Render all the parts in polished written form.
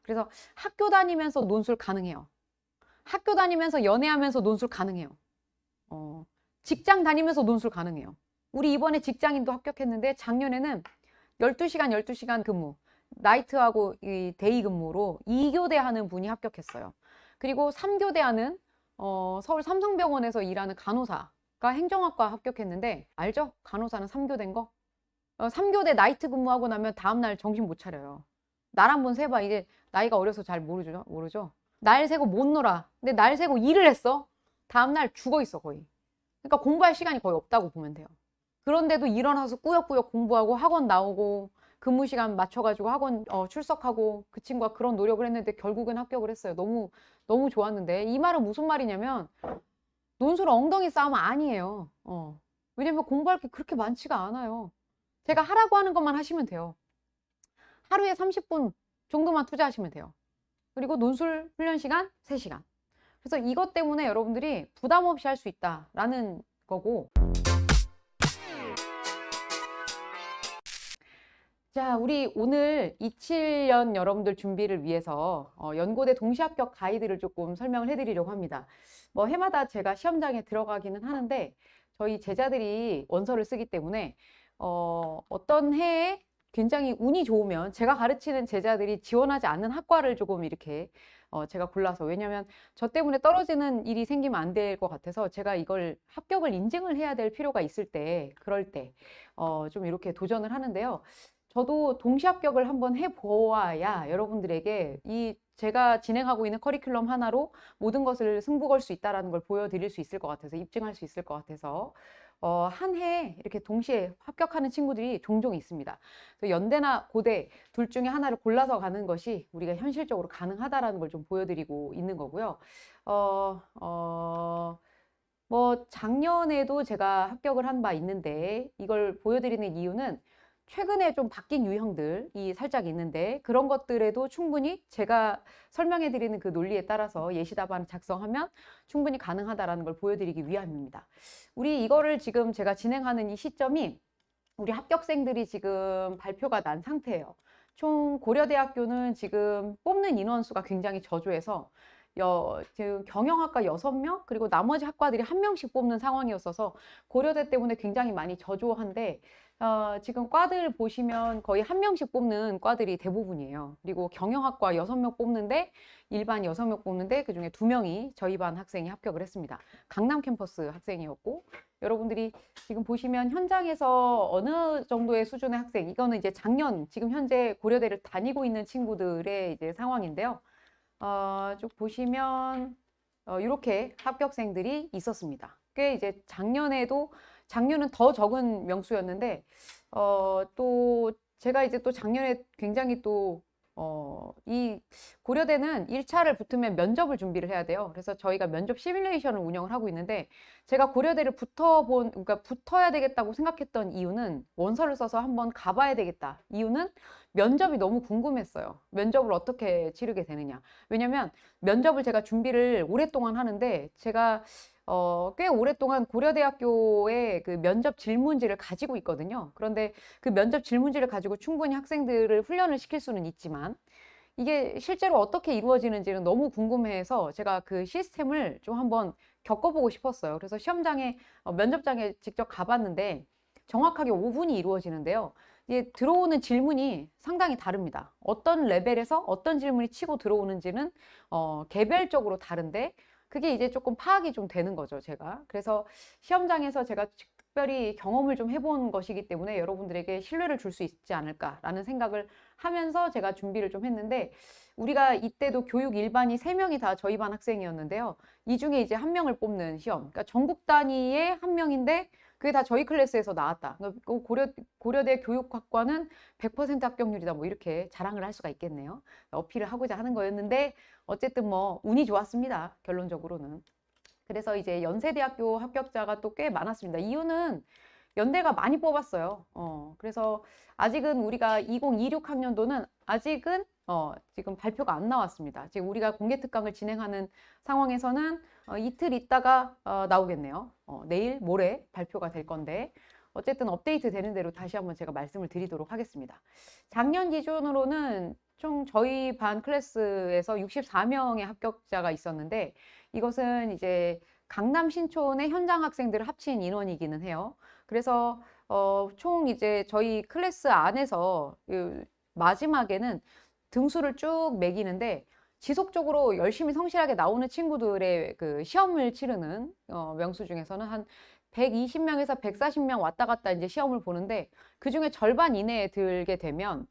그래서 학교 다니면서 논술 가능해요. 학교 다니면서 연애하면서 논술 가능해요. 직장 다니면서 논술 가능해요. 우리 이번에 직장인도 합격했는데 작년에는 12시간 12시간 근무, 나이트하고 이 데이 근무로 2교대 하는 분이 합격했어요. 그리고 3교대 하는 서울 삼성병원에서 일하는 간호사가 행정학과 합격했는데, 알죠? 간호사는 3교대인 거? 3교대 나이트 근무하고 나면 다음날 정신 못 차려요. 날 한번 세봐. 이제 나이가 어려서 잘 모르죠? 날 새고 못 놀아. 근데 날 새고 일을 했어. 다음날 죽어 있어, 거의. 그러니까 공부할 시간이 거의 없다고 보면 돼요. 그런데도 일어나서 꾸역꾸역 공부하고 학원 나오고 근무 시간 맞춰가지고 학원 출석하고 그 친구가 그런 노력을 했는데 결국엔 합격을 했어요. 너무 너무 좋았는데, 이 말은 무슨 말이냐면 논술 엉덩이 싸움 아니에요. 왜냐면 공부할 게 그렇게 많지가 않아요. 제가 하라고 하는 것만 하시면 돼요. 하루에 30분 정도만 투자하시면 돼요. 그리고 논술 훈련 시간 3시간. 그래서 이것 때문에 여러분들이 부담 없이 할 수 있다라는 거고. 자, 우리 오늘 27년 여러분들 준비를 위해서 연고대 동시합격 가이드를 조금 설명을 해드리려고 합니다. 뭐 해마다 제가 시험장에 들어가기는 하는데 저희 제자들이 원서를 쓰기 때문에 어떤 해에 굉장히 운이 좋으면 제가 가르치는 제자들이 지원하지 않는 학과를 조금 이렇게 제가 골라서, 왜냐면 저 때문에 떨어지는 일이 생기면 안 될 것 같아서 제가 이걸 합격을 인증을 해야 될 필요가 있을 때, 그럴 때 좀 이렇게 도전을 하는데요. 저도 동시합격을 한번 해보아야 여러분들에게 이 제가 진행하고 있는 커리큘럼 하나로 모든 것을 승부 걸 수 있다는 걸 보여드릴 수 있을 것 같아서, 입증할 수 있을 것 같아서 한 해에 이렇게 동시에 합격하는 친구들이 종종 있습니다. 연대나 고대 둘 중에 하나를 골라서 가는 것이 우리가 현실적으로 가능하다라는 걸 좀 보여드리고 있는 거고요. 뭐 작년에도 제가 합격을 한 바 있는데 이걸 보여드리는 이유는 최근에 좀 바뀐 유형들이 살짝 있는데, 그런 것들에도 충분히 제가 설명해 드리는 그 논리에 따라서 예시 답안을 작성하면 충분히 가능하다라는 걸 보여드리기 위함입니다. 우리 이거를 지금 제가 진행하는 이 시점이 우리 합격생들이 지금 발표가 난 상태예요. 총 고려대학교는 지금 뽑는 인원수가 굉장히 저조해서 지금 경영학과 6명, 그리고 나머지 학과들이 1명씩 뽑는 상황이었어서 고려대 때문에 굉장히 많이 저조한데, 지금 과들 보시면 거의 1명씩 뽑는 과들이 대부분이에요. 그리고 경영학과 6명 뽑는데, 일반 6명 뽑는데 그중에 2명이 저희 반 학생이 합격을 했습니다. 강남 캠퍼스 학생이었고, 여러분들이 지금 보시면 현장에서 어느 정도의 수준의 학생, 이거는 이제 작년, 지금 현재 고려대를 다니고 있는 친구들의 이제 상황인데요. 쭉 보시면 이렇게 합격생들이 있었습니다. 꽤 이제 작년은 더 적은 명수였는데, 또 제가 이제 또 작년에 굉장히 또 이 고려대는 1차를 붙으면 면접을 준비를 해야 돼요. 그래서 저희가 면접 시뮬레이션을 운영을 하고 있는데, 제가 고려대를 그러니까 붙어야 되겠다고 생각했던 이유는, 원서를 써서 한번 가봐야 되겠다. 이유는 면접이 너무 궁금했어요. 면접을 어떻게 치르게 되느냐. 왜냐면 면접을 제가 준비를 오랫동안 하는데, 제가 꽤 오랫동안 고려대학교의 그 면접 질문지를 가지고 있거든요. 그런데 그 면접 질문지를 가지고 충분히 학생들을 훈련을 시킬 수는 있지만 이게 실제로 어떻게 이루어지는지는 너무 궁금해서 제가 그 시스템을 좀 한번 겪어보고 싶었어요. 그래서 시험장에, 면접장에 직접 가봤는데 정확하게 5분이 이루어지는데요. 이게 들어오는 질문이 상당히 다릅니다. 어떤 레벨에서 어떤 질문이 치고 들어오는지는 개별적으로 다른데, 그게 이제 조금 파악이 좀 되는 거죠, 제가. 그래서 시험장에서 제가 특별히 경험을 좀 해본 것이기 때문에 여러분들에게 신뢰를 줄 수 있지 않을까라는 생각을 하면서 제가 준비를 좀 했는데, 우리가 이때도 교육 일반이 3명이 다 저희 반 학생이었는데요. 이 중에 이제 1명을 뽑는 시험. 그러니까 전국 단위의 1명인데 그게 다 저희 클래스에서 나왔다. 그러니까 고려대 교육학과는 100% 합격률이다. 뭐 이렇게 자랑을 할 수가 있겠네요. 어필을 하고자 하는 거였는데 어쨌든 뭐 운이 좋았습니다. 결론적으로는. 그래서 이제 연세대학교 합격자가 또 꽤 많았습니다. 이유는 연대가 많이 뽑았어요. 그래서 아직은 우리가 2026 학년도는 아직은 지금 발표가 안 나왔습니다. 지금 우리가 공개 특강을 진행하는 상황에서는 이틀 있다가 나오겠네요. 내일, 모레 발표가 될 건데, 어쨌든 업데이트 되는 대로 다시 한번 제가 말씀을 드리도록 하겠습니다. 작년 기준으로는 총 저희 반 클래스에서 64명의 합격자가 있었는데 이것은 이제 강남 신촌의 현장 학생들을 합친 인원이기는 해요. 그래서 총 이제 저희 클래스 안에서 그 마지막에는 등수를 쭉 매기는데 지속적으로 열심히 성실하게 나오는 친구들의 그 시험을 치르는 명수 중에서는 한 120명에서 140명 왔다 갔다 이제 시험을 보는데 그중에 절반 이내에 들게 되면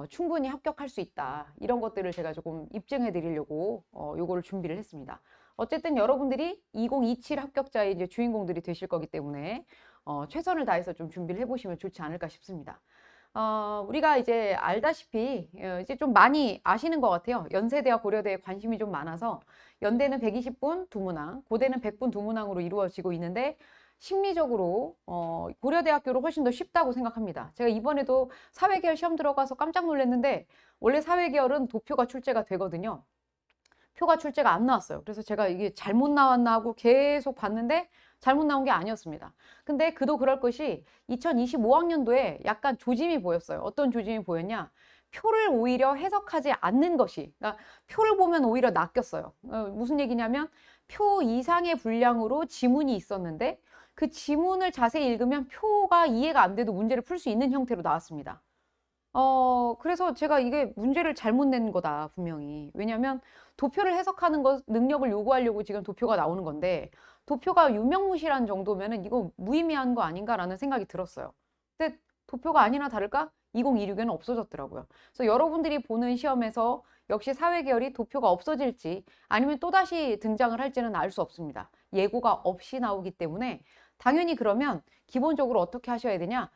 충분히 합격할 수 있다. 이런 것들을 제가 조금 입증해 드리려고 요거를 준비를 했습니다. 어쨌든 여러분들이 2027 합격자의 이제 주인공들이 되실 거기 때문에 최선을 다해서 좀 준비를 해보시면 좋지 않을까 싶습니다. 우리가 이제 알다시피 이제 좀 많이 아시는 것 같아요. 연세대와 고려대에 관심이 좀 많아서 연대는 120분 두문항, 고대는 100분 두문항으로 이루어지고 있는데 심리적으로 고려대학교로 훨씬 더 쉽다고 생각합니다. 제가 이번에도 사회계열 시험 들어가서 깜짝 놀랐는데 원래 사회계열은 도표가 출제가 되거든요. 표가 출제가 안 나왔어요. 그래서 제가 이게 잘못 나왔나 하고 계속 봤는데 잘못 나온 게 아니었습니다. 근데 그도 그럴 것이 2025학년도에 약간 조짐이 보였어요. 어떤 조짐이 보였냐? 표를 오히려 해석하지 않는 것이, 그러니까 표를 보면 오히려 낚였어요. 무슨 얘기냐면 표 이상의 분량으로 지문이 있었는데 그 지문을 자세히 읽으면 표가 이해가 안 돼도 문제를 풀 수 있는 형태로 나왔습니다. 그래서 제가 이게 문제를 잘못 낸 거다, 분명히. 왜냐면 도표를 해석하는 것, 능력을 요구하려고 지금 도표가 나오는 건데, 도표가 유명무실한 정도면은 이거 무의미한 거 아닌가라는 생각이 들었어요. 근데 도표가 아니나 다를까? 2026에는 없어졌더라고요. 그래서 여러분들이 보는 시험에서 역시 사회계열이 도표가 없어질지 아니면 또다시 등장을 할지는 알 수 없습니다. 예고가 없이 나오기 때문에 당연히 그러면 기본적으로 어떻게 하셔야 되냐?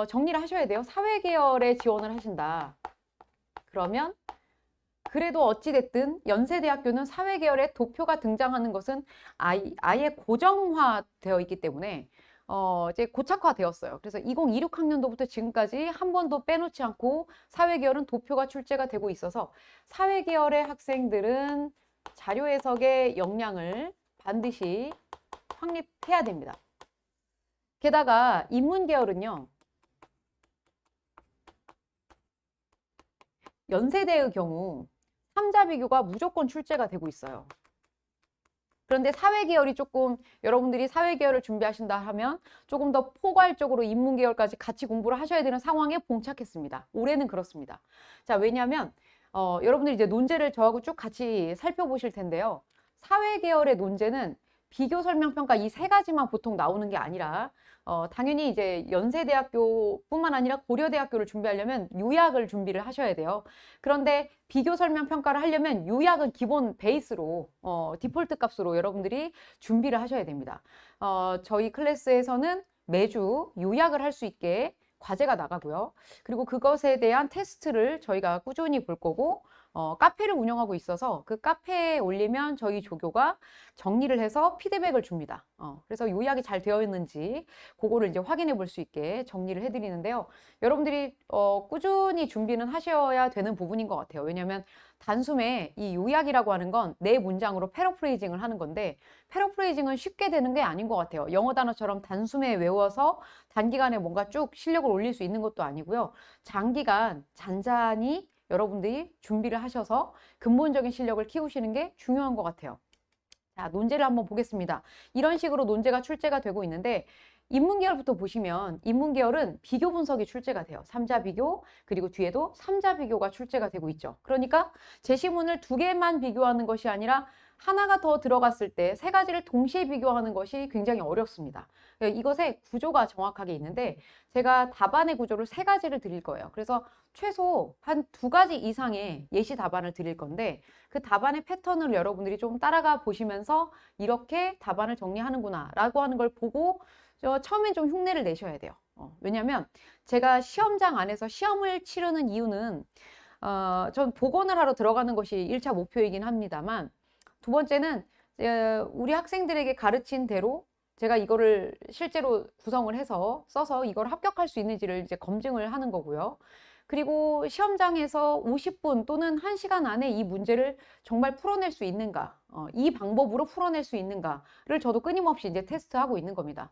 정리를 하셔야 돼요. 사회계열에 지원을 하신다. 그러면 그래도 어찌됐든 연세대학교는 사회계열에 도표가 등장하는 것은 아예 고정화되어 있기 때문에 이제 고착화되었어요. 그래서 2026 학년도부터 지금까지 한 번도 빼놓지 않고 사회계열은 도표가 출제가 되고 있어서 사회계열의 학생들은 자료 해석의 역량을 반드시 확립해야 됩니다. 게다가 인문계열은요. 연세대의 경우 3자 비교가 무조건 출제가 되고 있어요. 그런데 사회계열이 조금 여러분들이 사회계열을 준비하신다 하면 조금 더 포괄적으로 인문계열까지 같이 공부를 하셔야 되는 상황에 봉착했습니다. 올해는 그렇습니다. 자, 왜냐하면 여러분들이 이제 논제를 저하고 쭉 같이 살펴보실 텐데요. 사회계열의 논제는 비교 설명 평가 이 세 가지만 보통 나오는 게 아니라 당연히 이제 연세대학교뿐만 아니라 고려대학교를 준비하려면 요약을 준비를 하셔야 돼요. 그런데 비교 설명 평가를 하려면 요약은 기본 베이스로 디폴트 값으로 여러분들이 준비를 하셔야 됩니다. 저희 클래스에서는 매주 요약을 할 수 있게 과제가 나가고요. 그리고 그것에 대한 테스트를 저희가 꾸준히 볼 거고 카페를 운영하고 있어서 그 카페에 올리면 저희 조교가 정리를 해서 피드백을 줍니다. 그래서 요약이 잘 되어 있는지 그거를 이제 확인해 볼 수 있게 정리를 해드리는데요. 여러분들이 꾸준히 준비는 하셔야 되는 부분인 것 같아요. 왜냐하면 단숨에 이 요약이라고 하는 건 네 문장으로 패러프레이징을 하는 건데 패러프레이징은 쉽게 되는 게 아닌 것 같아요. 영어 단어처럼 단숨에 외워서 단기간에 뭔가 쭉 실력을 올릴 수 있는 것도 아니고요. 장기간 잔잔히 여러분들이 준비를 하셔서 근본적인 실력을 키우시는 게 중요한 것 같아요. 자, 논제를 한번 보겠습니다. 이런 식으로 논제가 출제가 되고 있는데 인문계열부터 보시면 인문계열은 비교 분석이 출제가 돼요. 3자 비교, 그리고 뒤에도 3자 비교가 출제가 되고 있죠. 그러니까 제시문을 두 개만 비교하는 것이 아니라 하나가 더 들어갔을 때 세 가지를 동시에 비교하는 것이 굉장히 어렵습니다. 이것의 구조가 정확하게 있는데 제가 답안의 구조를 세 가지를 드릴 거예요. 그래서 최소 한 두 가지 이상의 예시 답안을 드릴 건데 그 답안의 패턴을 여러분들이 좀 따라가 보시면서 이렇게 답안을 정리하는구나 라고 하는 걸 보고 처음엔 좀 흉내를 내셔야 돼요. 왜냐하면 제가 시험장 안에서 시험을 치르는 이유는 전 복원을 하러 들어가는 것이 1차 목표이긴 합니다만 두 번째는 우리 학생들에게 가르친 대로 제가 이거를 실제로 구성을 해서 써서 이걸 합격할 수 있는지를 이제 검증을 하는 거고요. 그리고 시험장에서 50분 또는 1시간 안에 이 문제를 정말 풀어낼 수 있는가, 이 방법으로 풀어낼 수 있는가를 저도 끊임없이 이제 테스트하고 있는 겁니다.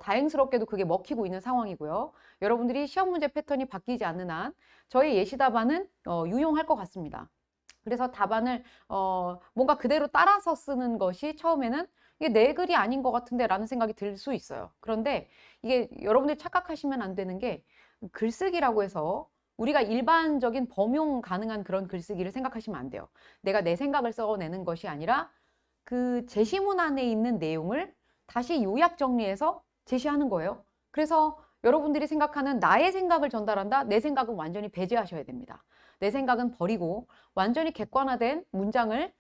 다행스럽게도 그게 먹히고 있는 상황이고요. 여러분들이 시험 문제 패턴이 바뀌지 않는 한 저희 예시 답안은 유용할 것 같습니다. 그래서 답안을 뭔가 그대로 따라서 쓰는 것이 처음에는 이게 내 글이 아닌 것 같은데 라는 생각이 들 수 있어요. 그런데 이게 여러분들이 착각하시면 안 되는 게 글쓰기라고 해서 우리가 일반적인 범용 가능한 그런 글쓰기를 생각하시면 안 돼요. 내가 내 생각을 써내는 것이 아니라 그 제시문 안에 있는 내용을 다시 요약 정리해서 제시하는 거예요. 그래서 여러분들이 생각하는 나의 생각을 전달한다? 내 생각은 완전히 배제하셔야 됩니다. 내 생각은 버리고 완전히 객관화된 문장을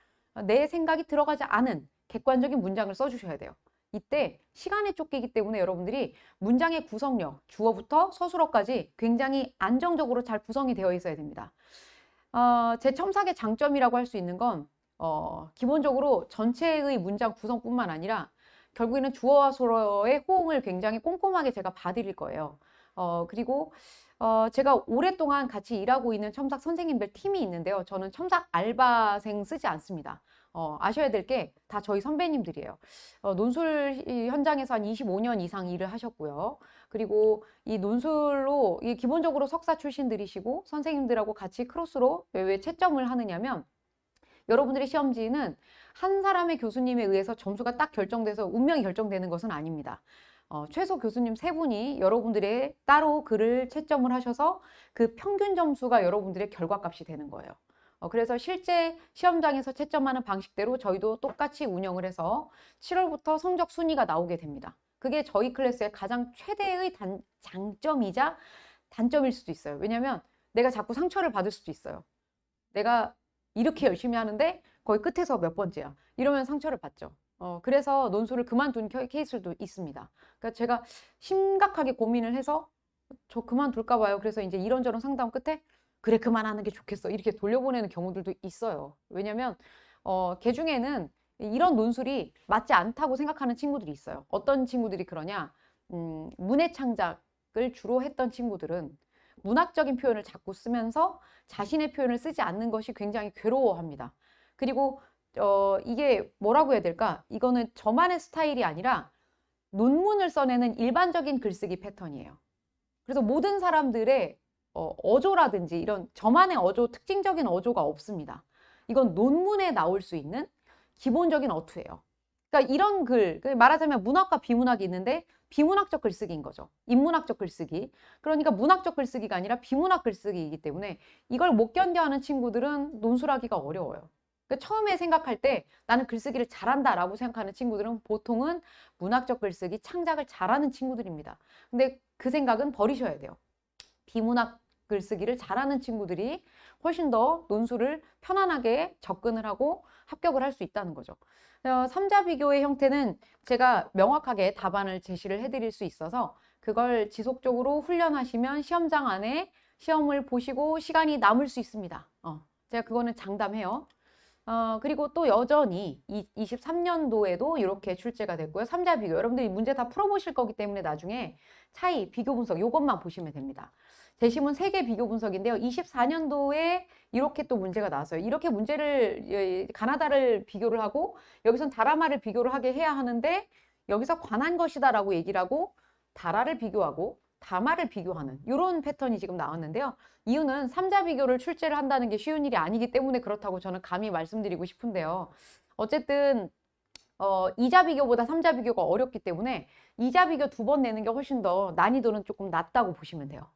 내 생각이 들어가지 않은 객관적인 문장을 써주셔야 돼요. 이때 시간에 쫓기기 때문에 여러분들이 문장의 구성력, 주어부터 서술어까지 굉장히 안정적으로 잘 구성이 되어 있어야 됩니다. 제 첨삭의 장점이라고 할 수 있는 건 기본적으로 전체의 문장 구성뿐만 아니라 결국에는 주어와 서술어의 호응을 굉장히 꼼꼼하게 제가 봐드릴 거예요. 그리고 제가 오랫동안 같이 일하고 있는 첨삭 선생님들 팀이 있는데요. 저는 첨삭 알바생 쓰지 않습니다. 아셔야 될 게 다 저희 선배님들이에요. 논술 현장에서 한 25년 이상 일을 하셨고요. 그리고 이 논술로 기본적으로 석사 출신들이시고 선생님들하고 같이 크로스로 왜 채점을 하느냐면 여러분들의 시험지는 한 사람의 교수님에 의해서 점수가 딱 결정돼서 운명이 결정되는 것은 아닙니다. 최소 교수님 3분이 여러분들의 따로 글을 채점을 하셔서 그 평균 점수가 여러분들의 결과값이 되는 거예요. 그래서 실제 시험장에서 채점하는 방식대로 저희도 똑같이 운영을 해서 7월부터 성적 순위가 나오게 됩니다. 그게 저희 클래스의 가장 최대의 장점이자 단점일 수도 있어요. 왜냐하면 내가 자꾸 상처를 받을 수도 있어요. 내가 이렇게 열심히 하는데 거의 끝에서 몇 번째야. 이러면 상처를 받죠. 그래서 논술을 그만둔 케이스도 있습니다. 그러니까 제가 심각하게 고민을 해서 저 그만둘까 봐요. 그래서 이제 이런저런 상담 끝에 그래 그만하는 게 좋겠어 이렇게 돌려보내는 경우들도 있어요. 왜냐면 개 중에는 이런 논술이 맞지 않다고 생각하는 친구들이 있어요. 어떤 친구들이 그러냐, 문해 창작을 주로 했던 친구들은 문학적인 표현을 자꾸 쓰면서 자신의 표현을 쓰지 않는 것이 굉장히 괴로워합니다. 그리고 이게 뭐라고 해야 될까? 이거는 저만의 스타일이 아니라 논문을 써내는 일반적인 글쓰기 패턴이에요. 그래서 모든 사람들의 어조라든지 이런 저만의 어조, 특징적인 어조가 없습니다. 이건 논문에 나올 수 있는 기본적인 어투예요. 그러니까 이런 글, 말하자면 문학과 비문학이 있는데 비문학적 글쓰기인 거죠. 인문학적 글쓰기. 그러니까 문학적 글쓰기가 아니라 비문학 글쓰기이기 때문에 이걸 못 견뎌하는 친구들은 논술하기가 어려워요. 그러니까 처음에 생각할 때 나는 글쓰기를 잘한다라고 생각하는 친구들은 보통은 문학적 글쓰기, 창작을 잘하는 친구들입니다. 근데 그 생각은 버리셔야 돼요. 비문학 글쓰기를 잘하는 친구들이 훨씬 더 논술을 편안하게 접근을 하고 합격을 할 수 있다는 거죠. 3자 비교의 형태는 제가 명확하게 답안을 제시를 해드릴 수 있어서 그걸 지속적으로 훈련하시면 시험장 안에 시험을 보시고 시간이 남을 수 있습니다. 제가 그거는 장담해요. 그리고 또 여전히 23년도에도 이렇게 출제가 됐고요. 3자 비교. 여러분들이 문제 다 풀어보실 거기 때문에 나중에 차이, 비교 분석 이것만 보시면 됩니다. 제시문 3개 비교 분석인데요. 24년도에 이렇게 또 문제가 나왔어요. 이렇게 문제를 가나다를 비교를 하고 여기선 다라마를 비교를 하게 해야 하는데 여기서 관한 것이다라고 얘기를 하고 다라를 비교하고 다마를 비교하는 이런 패턴이 지금 나왔는데요. 이유는 3자 비교를 출제를 한다는 게 쉬운 일이 아니기 때문에 그렇다고 저는 감히 말씀드리고 싶은데요. 어쨌든 2자 비교보다 3자 비교가 어렵기 때문에 2자 비교 2번 내는 게 훨씬 더 난이도는 조금 낮다고 보시면 돼요.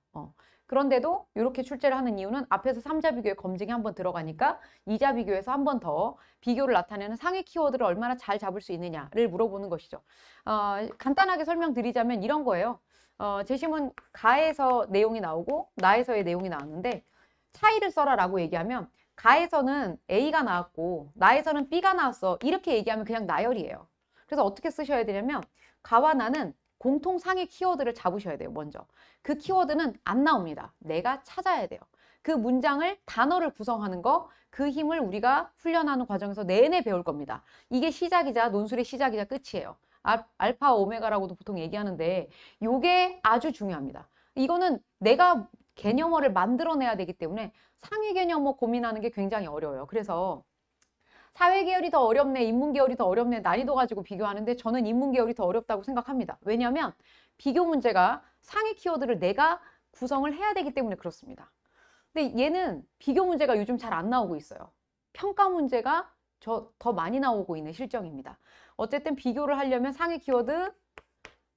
그런데도 이렇게 출제를 하는 이유는 앞에서 3자 비교에 검증이 한번 들어가니까 2자 비교에서 한 번 더 비교를 나타내는 상위 키워드를 얼마나 잘 잡을 수 있느냐를 물어보는 것이죠. 간단하게 설명드리자면 이런 거예요. 제시문 가에서 내용이 나오고 나에서의 내용이 나왔는데 차이를 써라라고 얘기하면 가에서는 A가 나왔고 나에서는 B가 나왔어. 이렇게 얘기하면 그냥 나열이에요. 그래서 어떻게 쓰셔야 되냐면 가와 나는 공통 상위 키워드를 잡으셔야 돼요. 먼저. 그 키워드는 안 나옵니다. 내가 찾아야 돼요. 그 문장을 단어를 구성하는 거, 그 힘을 우리가 훈련하는 과정에서 내내 배울 겁니다. 이게 시작이자 논술의 시작이자 끝이에요. 알파 오메가라고도 보통 얘기하는데 이게 아주 중요합니다. 이거는 내가 개념어를 만들어내야 되기 때문에 상위 개념어 고민하는 게 굉장히 어려워요. 그래서 사회 계열이 더 어렵네, 인문 계열이 더 어렵네, 난이도 가지고 비교하는데 저는 인문 계열이 더 어렵다고 생각합니다. 왜냐하면 비교 문제가 상위 키워드를 내가 구성을 해야 되기 때문에 그렇습니다. 근데 얘는 비교 문제가 요즘 잘 안 나오고 있어요. 평가 문제가 더 많이 나오고 있는 실정입니다. 어쨌든 비교를 하려면 상위 키워드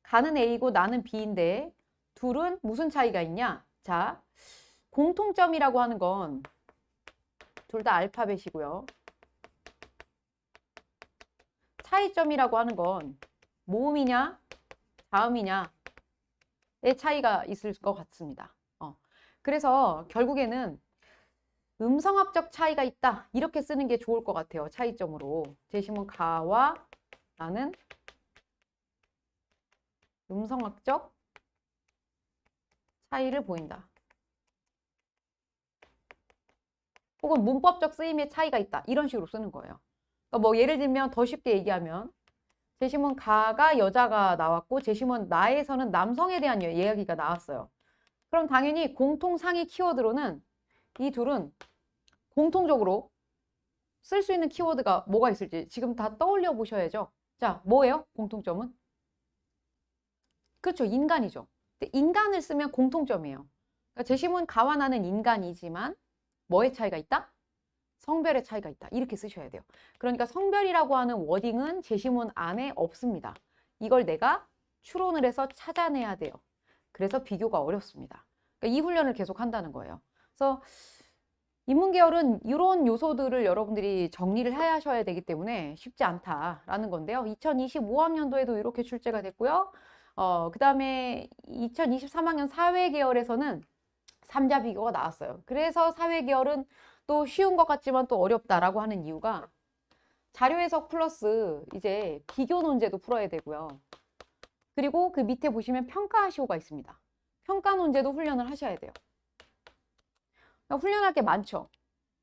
가는 A고 나는 B인데 둘은 무슨 차이가 있냐? 자, 공통점이라고 하는 건 둘 다 알파벳이고요. 차이점이라고 하는 건 모음이냐 자음이냐의 차이가 있을 것 같습니다. 그래서 결국에는 음성학적 차이가 있다 이렇게 쓰는 게 좋을 것 같아요. 차이점으로 제시문 가와 나는 음성학적 차이를 보인다. 혹은 문법적 쓰임의 차이가 있다 이런 식으로 쓰는 거예요. 그러니까 뭐 예를 들면 더 쉽게 얘기하면 제시문 가가 여자가 나왔고 제시문 나에서는 남성에 대한 이야기가 나왔어요. 그럼 당연히 공통 상위 키워드로는 이 둘은 공통적으로 쓸 수 있는 키워드가 뭐가 있을지 지금 다 떠올려 보셔야죠. 자, 뭐예요? 공통점은? 그렇죠. 인간이죠. 근데 인간을 쓰면 공통점이에요. 그러니까 제시문 가와 나는 인간이지만 뭐의 차이가 있다? 성별의 차이가 있다. 이렇게 쓰셔야 돼요. 그러니까 성별이라고 하는 워딩은 제시문 안에 없습니다. 이걸 내가 추론을 해서 찾아내야 돼요. 그래서 비교가 어렵습니다. 그러니까 이 훈련을 계속 한다는 거예요. 그래서 인문계열은 이런 요소들을 여러분들이 정리를 하셔야 되기 때문에 쉽지 않다라는 건데요. 2025학년도에도 이렇게 출제가 됐고요. 그 다음에 2023학년 사회계열에서는 3자 비교가 나왔어요. 그래서 사회계열은 또 쉬운 것 같지만 또 어렵다라고 하는 이유가 자료 해석 플러스 이제 비교 논제도 풀어야 되고요. 그리고 그 밑에 보시면 평가시효가 있습니다. 평가 논제도 훈련을 하셔야 돼요. 훈련할 게 많죠.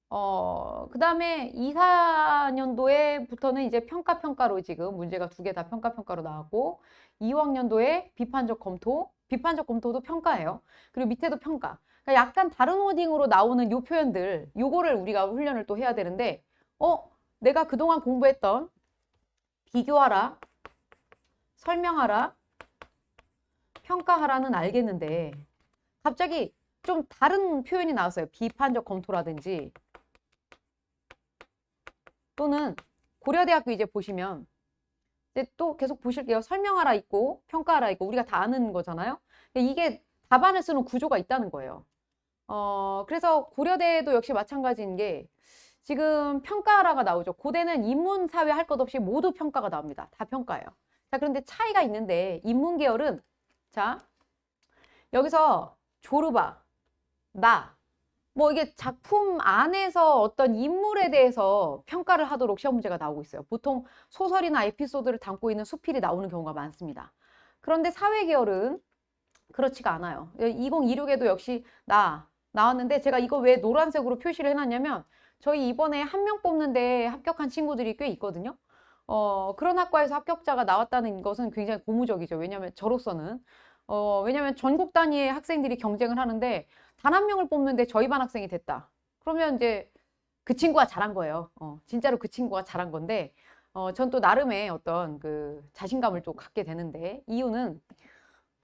그 다음에 2, 4년도에부터는 이제 평가로 지금 문제가 2개 다 평가로 나왔고 2학년도에 비판적 검토도 평가예요. 그리고 밑에도 평가. 그러니까 약간 다른 워딩으로 나오는 요 표현들, 요거를 우리가 훈련을 또 해야 되는데 내가 그동안 공부했던 비교하라, 설명하라, 평가하라는 알겠는데 갑자기 좀 다른 표현이 나왔어요. 비판적 검토라든지 또는 고려대학교 이제 보시면 이제 또 계속 보실게요. 설명하라 있고 평가하라 있고 우리가 다 아는 거잖아요. 이게 답안을 쓰는 구조가 있다는 거예요. 그래서 고려대도 역시 마찬가지인 게 지금 평가하라가 나오죠. 고대는 인문사회 할 것 없이 모두 평가가 나옵니다. 다 평가예요. 자, 그런데 차이가 있는데 인문계열은 자 여기서 조르바 뭐 이게 작품 안에서 어떤 인물에 대해서 평가를 하도록 시험 문제가 나오고 있어요. 보통 소설이나 에피소드를 담고 있는 수필이 나오는 경우가 많습니다. 그런데 사회계열은 그렇지가 않아요. 2026에도 역시 나왔는데 제가 이거 왜 노란색으로 표시를 해놨냐면 저희 이번에 한 명 뽑는데 합격한 친구들이 꽤 있거든요. 그런 학과에서 합격자가 나왔다는 것은 굉장히 고무적이죠. 왜냐하면 저로서는 왜냐하면 전국 단위의 학생들이 경쟁을 하는데 단 한 명을 뽑는데 저희 반 학생이 됐다. 그러면 이제 그 친구가 잘한 거예요. 진짜로 그 친구가 잘한 건데 전 또 나름의 어떤 그 자신감을 좀 갖게 되는데 이유는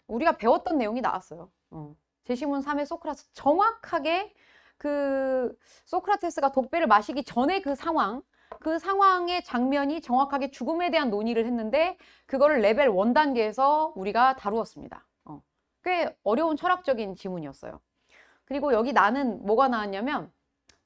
우리가 배웠던 내용이 나왔어요. 제시문 3의 소크라테스 정확하게 그 소크라테스가 독배를 마시기 전에 그 상황의 장면이 정확하게 죽음에 대한 논의를 했는데 그거를 레벨 1 단계에서 우리가 다루었습니다. 꽤 어려운 철학적인 지문이었어요. 그리고 여기 나는 뭐가 나왔냐면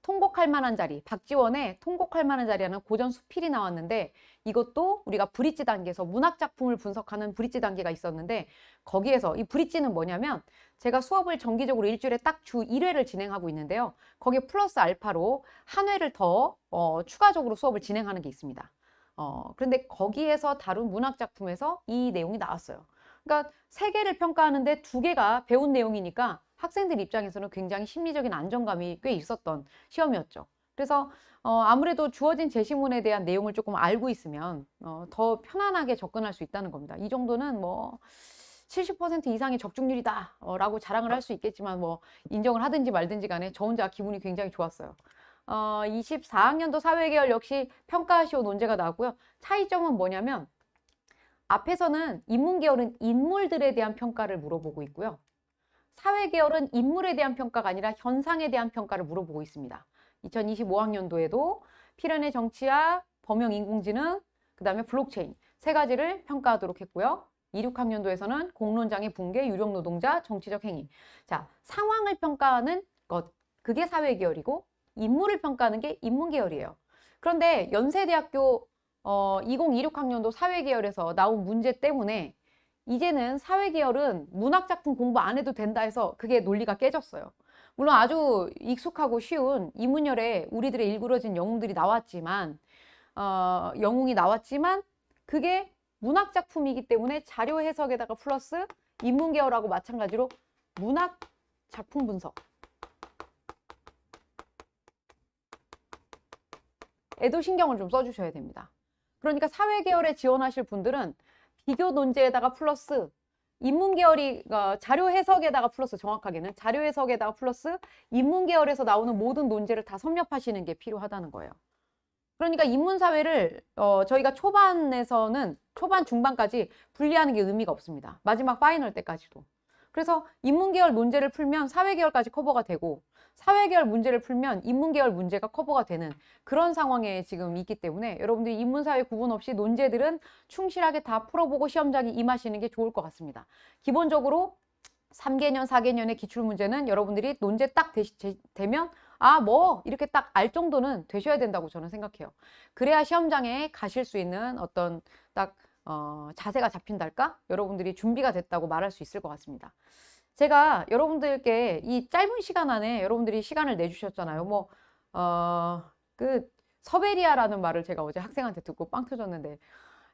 통곡할 만한 자리, 박지원의 통곡할 만한 자리라는 고전 수필이 나왔는데 이것도 우리가 브릿지 단계에서 문학 작품을 분석하는 브릿지 단계가 있었는데 거기에서 이 브릿지는 뭐냐면 제가 수업을 정기적으로 일주일에 딱 주 1회를 진행하고 있는데요. 거기에 플러스 알파로 한 회를 더 추가적으로 수업을 진행하는 게 있습니다. 그런데 거기에서 다룬 문학 작품에서 이 내용이 나왔어요. 그러니까 3개를 평가하는데 2개가 배운 내용이니까 학생들 입장에서는 굉장히 심리적인 안정감이 꽤 있었던 시험이었죠. 그래서 아무래도 주어진 제시문에 대한 내용을 조금 알고 있으면 더 편안하게 접근할 수 있다는 겁니다. 이 정도는 뭐 70% 이상의 적중률이다 라고 자랑을 할 수 있겠지만 뭐 인정을 하든지 말든지 간에 저 혼자 기분이 굉장히 좋았어요. 24학년도 사회계열 역시 평가시효 논제가 나왔고요. 차이점은 뭐냐면 앞에서는 인문계열은 인물들에 대한 평가를 물어보고 있고요. 사회계열은 인물에 대한 평가가 아니라 현상에 대한 평가를 물어보고 있습니다. 2025학년도에도 필연의 정치학, 범용 인공지능, 그 다음에 블록체인 세 가지를 평가하도록 했고요. 26학년도에서는 공론장애 붕괴, 유력 노동자, 정치적 행위. 자, 상황을 평가하는 것, 그게 사회계열이고 인물을 평가하는 게 인문계열이에요. 그런데 연세대학교 2026학년도 사회계열에서 나온 문제 때문에 이제는 사회계열은 문학작품 공부 안 해도 된다 해서 그게 논리가 깨졌어요. 물론 아주 익숙하고 쉬운 이문열에 우리들의 일그러진 영웅들이 나왔지만 영웅이 나왔지만 그게 문학작품이기 때문에 자료 해석에다가 플러스 인문계열하고 마찬가지로 문학 작품 분석 에도 신경을 좀 써주셔야 됩니다. 그러니까 사회계열에 지원하실 분들은 비교 논제에다가 플러스 인문계열이 자료 해석에다가 플러스 정확하게는 자료 해석에다가 플러스 인문계열에서 나오는 모든 논제를 다 섭렵하시는 게 필요하다는 거예요. 그러니까 인문사회를 저희가 초반 중반까지 분리하는 게 의미가 없습니다. 마지막 파이널 때까지도. 그래서 인문계열 논제를 풀면 사회계열까지 커버가 되고 사회계열 문제를 풀면 인문계열 문제가 커버가 되는 그런 상황에 지금 있기 때문에 여러분들이 인문사회 구분 없이 논제들은 충실하게 다 풀어보고 시험장에 임하시는 게 좋을 것 같습니다. 기본적으로 3개년, 4개년의 기출문제는 여러분들이 논제 딱 되면 이렇게 딱 알 정도는 되셔야 된다고 저는 생각해요. 그래야 시험장에 가실 수 있는 어떤 딱 자세가 잡힌달까? 여러분들이 준비가 됐다고 말할 수 있을 것 같습니다. 제가 여러분들께 이 짧은 시간 안에 여러분들이 시간을 내주셨잖아요. 서베리아라는 말을 제가 어제 학생한테 듣고 빵 터졌는데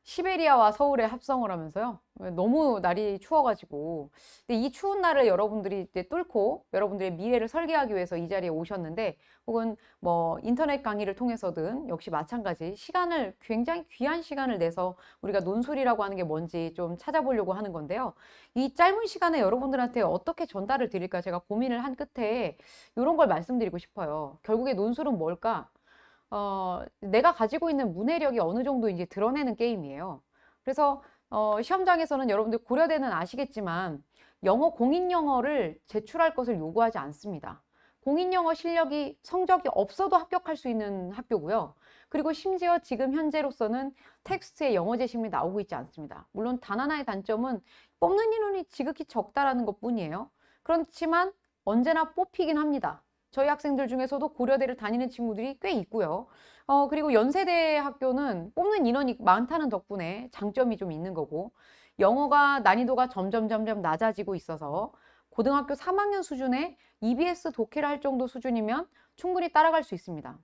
시베리아와 서울에 합성을 하면서요. 너무 날이 추워가지고. 근데 이 추운 날을 여러분들이 이제 뚫고 여러분들의 미래를 설계하기 위해서 이 자리에 오셨는데 혹은 뭐 인터넷 강의를 통해서든 역시 마찬가지 시간을 굉장히 귀한 시간을 내서 우리가 논술이라고 하는 게 뭔지 좀 찾아보려고 하는 건데요. 이 짧은 시간에 여러분들한테 어떻게 전달을 드릴까 제가 고민을 한 끝에 이런 걸 말씀드리고 싶어요. 결국에 논술은 뭘까? 내가 가지고 있는 문해력이 어느 정도인지 드러내는 게임이에요. 그래서 시험장에서는 여러분들 고려대는 아시겠지만 영어 공인영어를 제출할 것을 요구하지 않습니다. 공인영어 실력이 성적이 없어도 합격할 수 있는 학교고요. 그리고 심지어 지금 현재로서는 텍스트에 영어 제시문이 나오고 있지 않습니다. 물론 단 하나의 단점은 뽑는 인원이 지극히 적다라는 것뿐이에요. 그렇지만 언제나 뽑히긴 합니다. 저희 학생들 중에서도 고려대를 다니는 친구들이 꽤 있고요. 그리고 연세대 학교는 뽑는 인원이 많다는 덕분에 장점이 좀 있는 거고 영어가 난이도가 점점 낮아지고 있어서 고등학교 3학년 수준의 EBS 독해를 할 정도 수준이면 충분히 따라갈 수 있습니다.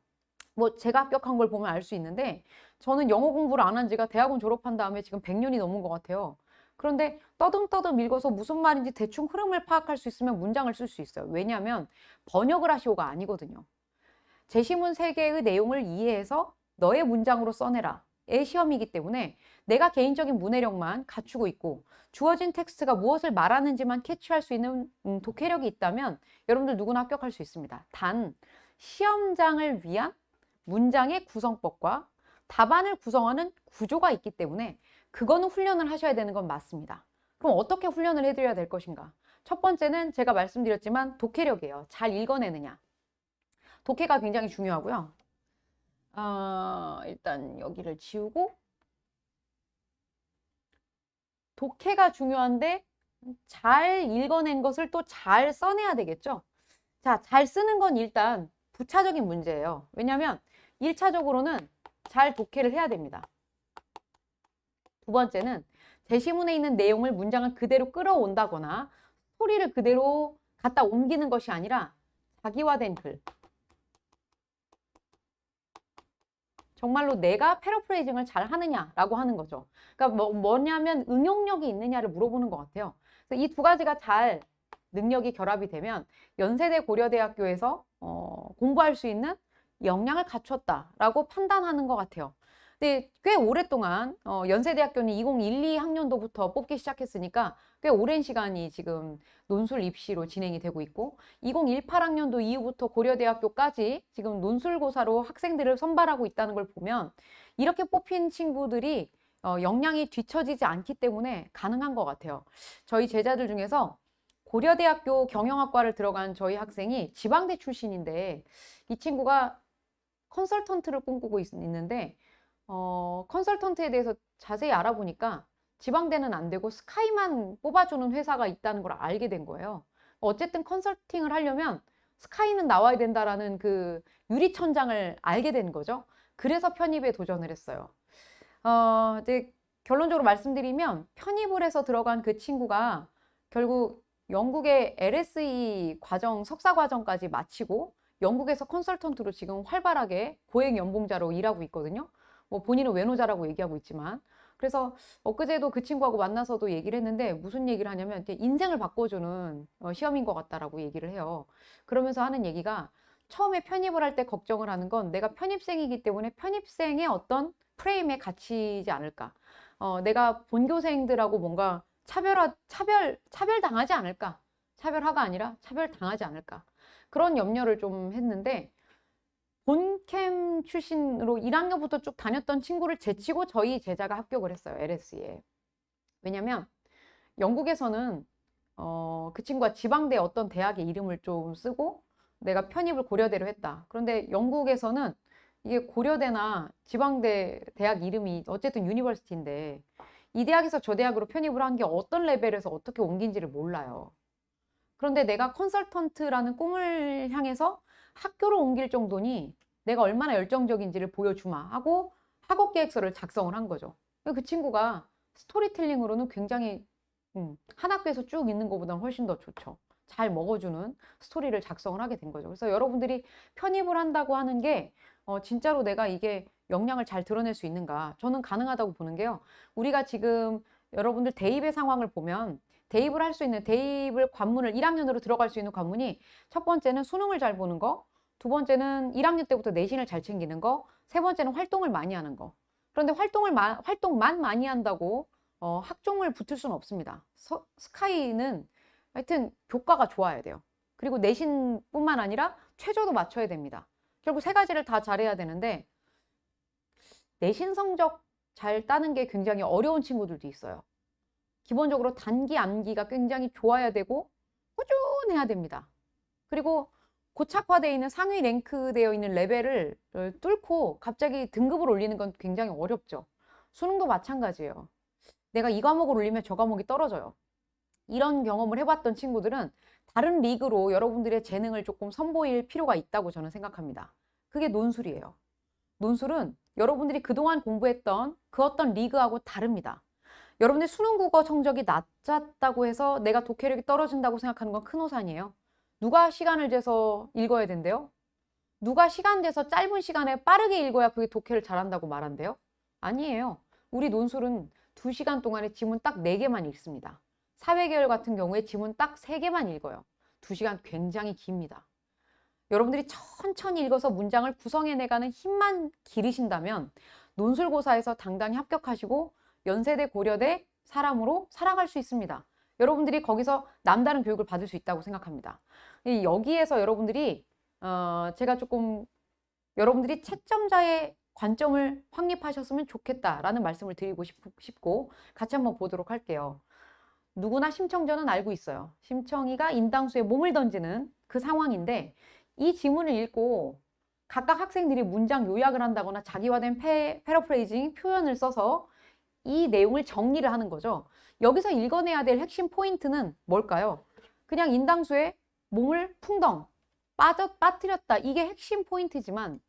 뭐 제가 합격한 걸 보면 알 수 있는데 저는 영어 공부를 안 한 지가 대학원 졸업한 다음에 지금 100년이 넘은 것 같아요. 그런데 떠듬떠듬 읽어서 무슨 말인지 대충 흐름을 파악할 수 있으면 문장을 쓸 수 있어요. 왜냐하면 번역을 하시오가 아니거든요. 제시문 3개의 내용을 이해해서 너의 문장으로 써내라. 의 시험이기 때문에 내가 개인적인 문해력만 갖추고 있고 주어진 텍스트가 무엇을 말하는지만 캐치할 수 있는 독해력이 있다면 여러분들 누구나 합격할 수 있습니다. 단 시험장을 위한 문장의 구성법과 답안을 구성하는 구조가 있기 때문에 그거는 훈련을 하셔야 되는 건 맞습니다. 그럼 어떻게 훈련을 해드려야 될 것인가? 첫 번째는 제가 말씀드렸지만 독해력이에요. 잘 읽어내느냐. 독해가 굉장히 중요하고요. 일단 여기를 지우고 독해가 중요한데 잘 읽어낸 것을 또 잘 써내야 되겠죠. 자, 잘 쓰는 건 일단 부차적인 문제예요. 왜냐하면 1차적으로는 잘 독해를 해야 됩니다. 두 번째는 제시문에 있는 내용을 문장을 그대로 끌어온다거나 소리를 그대로 갖다 옮기는 것이 아니라 자기화된 글. 정말로 내가 패러프레이징을 잘 하느냐라고 하는 거죠. 그러니까 뭐냐면 응용력이 있느냐를 물어보는 것 같아요. 그래서 이 두 가지가 잘 능력이 결합이 되면 연세대 고려대학교에서 공부할 수 있는 역량을 갖췄다라고 판단하는 것 같아요. 근데 꽤 오랫동안 연세대학교는 2012 학년도부터 뽑기 시작했으니까 꽤 오랜 시간이 지금 논술 입시로 진행이 되고 있고 2018 학년도 이후부터 고려대학교까지 지금 논술고사로 학생들을 선발하고 있다는 걸 보면 이렇게 뽑힌 친구들이 역량이 뒤처지지 않기 때문에 가능한 것 같아요. 저희 제자들 중에서 고려대학교 경영학과를 들어간 저희 학생이 지방대 출신인데 이 친구가 컨설턴트를 꿈꾸고 있는데 컨설턴트에 대해서 자세히 알아보니까 지방대는 안 되고 스카이만 뽑아주는 회사가 있다는 걸 알게 된 거예요. 어쨌든 컨설팅을 하려면 스카이는 나와야 된다라는 그 유리천장을 알게 된 거죠. 그래서 편입에 도전을 했어요. 이제 결론적으로 말씀드리면 편입을 해서 들어간 그 친구가 결국 영국의 LSE 과정, 석사 과정까지 마치고 영국에서 컨설턴트로 지금 활발하게 고액 연봉자로 일하고 있거든요. 뭐 본인은 외노자라고 얘기하고 있지만. 그래서 엊그제도 그 친구하고 만나서도 얘기를 했는데 무슨 얘기를 하냐면 이제 인생을 바꿔주는 시험인 것 같다라고 얘기를 해요. 그러면서 하는 얘기가 처음에 편입을 할 때 걱정을 하는 건 내가 편입생이기 때문에 편입생의 어떤 프레임에 갇히지 않을까. 내가 본교생들하고 뭔가 차별당하지 않을까. 차별화가 아니라 차별당하지 않을까. 그런 염려를 좀 했는데 본캠 출신으로 1학년부터 쭉 다녔던 친구를 제치고 저희 제자가 합격을 했어요. LSE에. 왜냐면 영국에서는 그 친구가 지방대 어떤 대학의 이름을 좀 쓰고 내가 편입을 고려대로 했다. 그런데 영국에서는 이게 고려대나 지방대 대학 이름이 어쨌든 유니버시티인데 이 대학에서 저 대학으로 편입을 한 게 어떤 레벨에서 어떻게 옮긴지를 몰라요. 그런데 내가 컨설턴트라는 꿈을 향해서 학교를 옮길 정도니 내가 얼마나 열정적인지를 보여주마 하고 학업 계획서를 작성을 한 거죠. 그 친구가 스토리텔링으로는 굉장히 한 학교에서 쭉 있는 것보다는 훨씬 더 좋죠. 잘 먹어주는 스토리를 작성을 하게 된 거죠. 그래서 여러분들이 편입을 한다고 하는 게 진짜로 내가 이게 역량을 잘 드러낼 수 있는가? 저는 가능하다고 보는 게요. 우리가 지금 여러분들 대입의 상황을 보면 대입을 할 수 있는 대입을 관문을 1학년으로 들어갈 수 있는 관문이 첫 번째는 수능을 잘 보는 거, 두 번째는 1학년 때부터 내신을 잘 챙기는 거, 세 번째는 활동을 많이 하는 거. 그런데 활동만 많이 한다고 학종을 붙을 수는 없습니다. 스카이는 하여튼 교과가 좋아야 돼요. 그리고 내신뿐만 아니라 최저도 맞춰야 됩니다. 결국 세 가지를 다 잘해야 되는데 내신 성적 잘 따는 게 굉장히 어려운 친구들도 있어요. 기본적으로 단기, 암기가 굉장히 좋아야 되고 꾸준해야 됩니다. 그리고 고착화되어 있는 상위 랭크되어 있는 레벨을 뚫고 갑자기 등급을 올리는 건 굉장히 어렵죠. 수능도 마찬가지예요. 내가 이 과목을 올리면 저 과목이 떨어져요. 이런 경험을 해봤던 친구들은 다른 리그로 여러분들의 재능을 조금 선보일 필요가 있다고 저는 생각합니다. 그게 논술이에요. 논술은 여러분들이 그동안 공부했던 그 어떤 리그하고 다릅니다. 여러분들 수능 국어 성적이 낮았다고 해서 내가 독해력이 떨어진다고 생각하는 건 큰 오산이에요. 누가 시간을 재서 읽어야 된대요? 누가 시간 재서 짧은 시간에 빠르게 읽어야 그게 독해를 잘한다고 말한대요? 아니에요. 우리 논술은 2시간 동안에 지문 딱 4개만 읽습니다. 사회계열 같은 경우에 지문 딱 3개만 읽어요. 2시간 굉장히 깁니다. 여러분들이 천천히 읽어서 문장을 구성해내가는 힘만 기르신다면 논술고사에서 당당히 합격하시고 연세대 고려대 사람으로 살아갈 수 있습니다. 여러분들이 거기서 남다른 교육을 받을 수 있다고 생각합니다. 여기에서 여러분들이 제가 조금 여러분들이 채점자의 관점을 확립하셨으면 좋겠다라는 말씀을 드리고 싶고 같이 한번 보도록 할게요. 누구나 심청전은 알고 있어요. 심청이가 인당수에 몸을 던지는 그 상황인데 이 지문을 읽고 각각 학생들이 문장 요약을 한다거나 자기화된 패러프레이징 표현을 써서 이 내용을 정리를 하는 거죠. 여기서 읽어내야 될 핵심 포인트는 뭘까요? 그냥 인당수에 몸을 풍덩 빠뜨렸다. 이게 핵심 포인트지만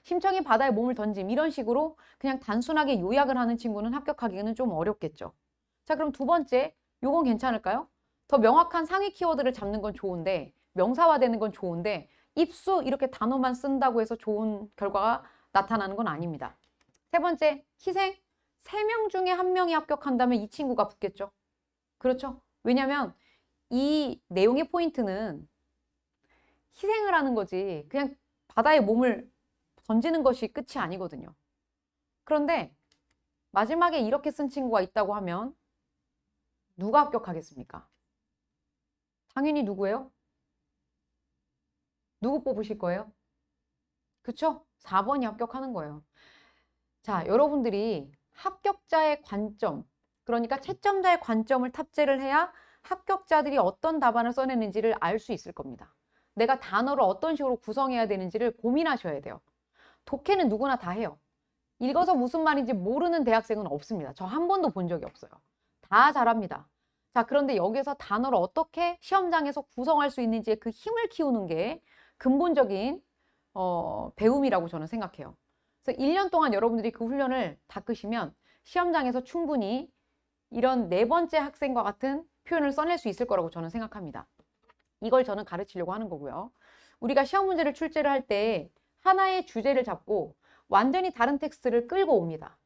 심청이 바다에 몸을 던짐 이런 식으로 그냥 단순하게 요약을 하는 친구는 합격하기는 좀 어렵겠죠. 자, 그럼 두 번째, 요건 괜찮을까요? 더 명확한 상위 키워드를 잡는 건 좋은데 명사화되는 건 좋은데 입수 이렇게 단어만 쓴다고 해서 좋은 결과가 나타나는 건 아닙니다. 세 번째, 희생. 3명 중에 1명이 합격한다면 이 친구가 붙겠죠. 그렇죠? 왜냐면 이 내용의 포인트는 희생을 하는 거지 그냥 바다에 몸을 던지는 것이 끝이 아니거든요. 그런데 마지막에 이렇게 쓴 친구가 있다고 하면 누가 합격하겠습니까? 당연히 누구예요? 누구 뽑으실 거예요? 그쵸? 4번이 합격하는 거예요. 자, 여러분들이 합격자의 관점, 그러니까 채점자의 관점을 탑재를 해야 합격자들이 어떤 답안을 써내는지를 알 수 있을 겁니다. 내가 단어를 어떤 식으로 구성해야 되는지를 고민하셔야 돼요. 독해는 누구나 다 해요. 읽어서 무슨 말인지 모르는 대학생은 없습니다. 저 한 번도 본 적이 없어요. 다 잘합니다. 자, 그런데 여기서 단어를 어떻게 시험장에서 구성할 수 있는지의 그 힘을 키우는 게 근본적인 배움이라고 저는 생각해요. 그래서 1년 동안 여러분들이 그 훈련을 닦으시면 시험장에서 충분히 이런 네 번째 학생과 같은 표현을 써낼 수 있을 거라고 저는 생각합니다. 이걸 저는 가르치려고 하는 거고요. 우리가 시험 문제를 출제를 할 때 하나의 주제를 잡고 완전히 다른 텍스트를 끌고 옵니다.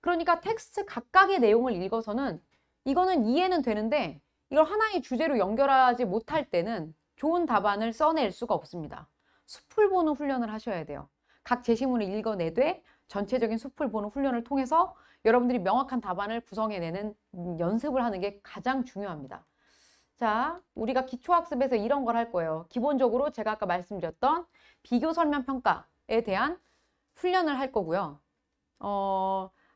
그러니까 텍스트 각각의 내용을 읽어서는 이거는 이해는 되는데 이걸 하나의 주제로 연결하지 못할 때는 좋은 답안을 써낼 수가 없습니다. 숲을 보는 훈련을 하셔야 돼요. 각 제시문을 읽어내되 전체적인 숲을 보는 훈련을 통해서 여러분들이 명확한 답안을 구성해내는 연습을 하는 게 가장 중요합니다. 자, 우리가 기초학습에서 이런 걸 할 거예요. 기본적으로 제가 아까 말씀드렸던 비교 설명 평가에 대한 훈련을 할 거고요.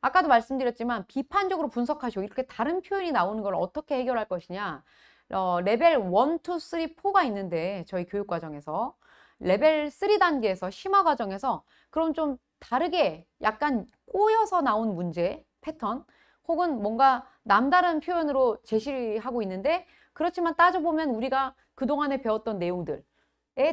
아까도 말씀드렸지만 비판적으로 분석하시고 이렇게 다른 표현이 나오는 걸 어떻게 해결할 것이냐. 레벨 1, 2, 3, 4가 있는데 저희 교육과정에서 레벨 3 단계에서 심화 과정에서 그럼 좀 다르게 약간 꼬여서 나온 문제 패턴 혹은 뭔가 남다른 표현으로 제시하고 있는데 그렇지만 따져보면 우리가 그동안에 배웠던 내용들에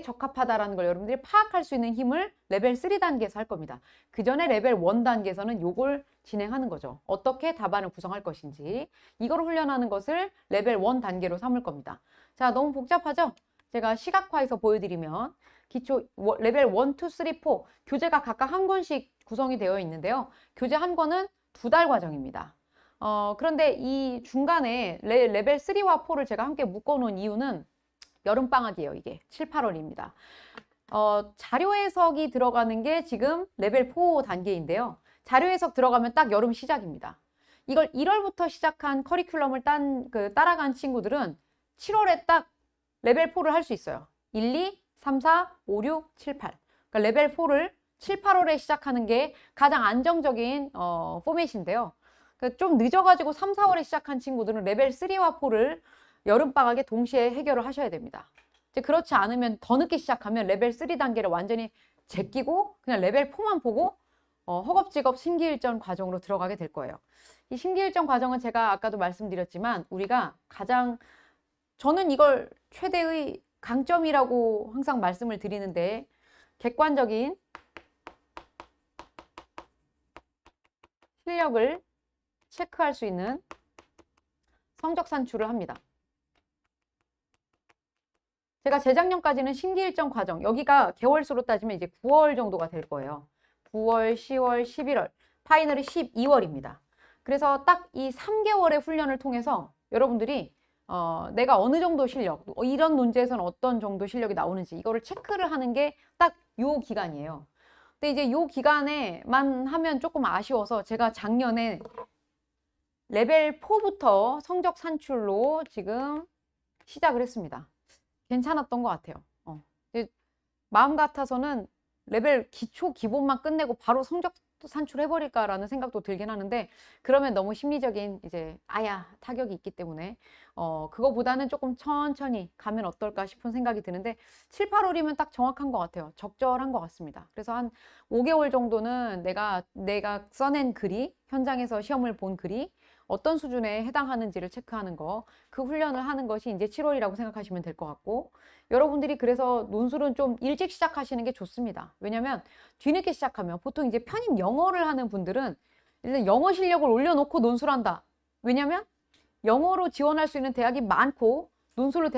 적합하다라는 걸 여러분들이 파악할 수 있는 힘을 레벨 3 단계에서 할 겁니다. 그 전에 레벨 1 단계에서는 요걸 진행하는 거죠. 어떻게 답안을 구성할 것인지 이걸 훈련하는 것을 레벨 1 단계로 삼을 겁니다. 자, 너무 복잡하죠? 제가 시각화해서 보여드리면 기초 레벨 1, 2, 3, 4 교재가 각각 한 권씩 구성이 되어 있는데요. 교재 한 권은 2달 과정입니다. 그런데 이 중간에 레벨 3와 4를 제가 함께 묶어놓은 이유는 여름방학이에요. 이게 7, 8월입니다. 자료 해석이 들어가는 게 지금 레벨 4 단계인데요. 자료 해석 들어가면 딱 여름 시작입니다. 이걸 1월부터 시작한 커리큘럼을 따라간 친구들은 7월에 딱 레벨 4를 할 수 있어요. 1, 2, 3, 4, 5, 6, 7, 8. 그러니까 레벨 4를 7, 8월에 시작하는 게 가장 안정적인 포맷인데요. 그러니까 좀 늦어가지고 3, 4월에 시작한 친구들은 레벨 3와 4를 여름방학에 동시에 해결을 하셔야 됩니다. 이제 그렇지 않으면 더 늦게 시작하면 레벨 3 단계를 완전히 제끼고 그냥 레벨 4만 보고 허겁지겁 심기일전 과정으로 들어가게 될 거예요. 이 심기일전 과정은 제가 아까도 말씀드렸지만 우리가 저는 이걸 최대의 강점이라고 항상 말씀을 드리는데 객관적인 실력을 체크할 수 있는 성적 산출을 합니다. 제가 재작년까지는 심기일전 과정, 여기가 개월수로 따지면 이제 9월 정도가 될 거예요. 9월, 10월, 11월, 파이널이 12월입니다. 그래서 딱 이 3개월의 훈련을 통해서 여러분들이 내가 어느 정도 실력, 이런 논제에서는 어떤 정도 실력이 나오는지 이거를 체크를 하는 게 딱 요 기간이에요. 근데 이제 요 기간에만 하면 조금 아쉬워서 제가 작년에 레벨 4부터 성적 산출로 지금 시작을 했습니다. 괜찮았던 것 같아요. 마음 같아서는 레벨 기초 기본만 끝내고 바로 성적 산출해버릴까라는 생각도 들긴 하는데 그러면 너무 심리적인 이제 타격이 있기 때문에 그거보다는 조금 천천히 가면 어떨까 싶은 생각이 드는데 7, 8월이면 딱 정확한 것 같아요. 적절한 것 같습니다. 그래서 한 5개월 정도는 내가 써낸 글이 현장에서 시험을 본 글이 어떤 수준에 해당하는지를 체크하는 거, 그 훈련을 하는 것이 이제 7월이라고 생각하시면 될 것 같고 여러분들이 그래서 논술은 좀 일찍 시작하시는 게 좋습니다. 왜냐면 뒤늦게 시작하면 보통 이제 편입 영어를 하는 분들은 일단 영어 실력을 올려놓고 논술한다. 왜냐면 영어로 지원할 수 있는 대학이 많고 논술로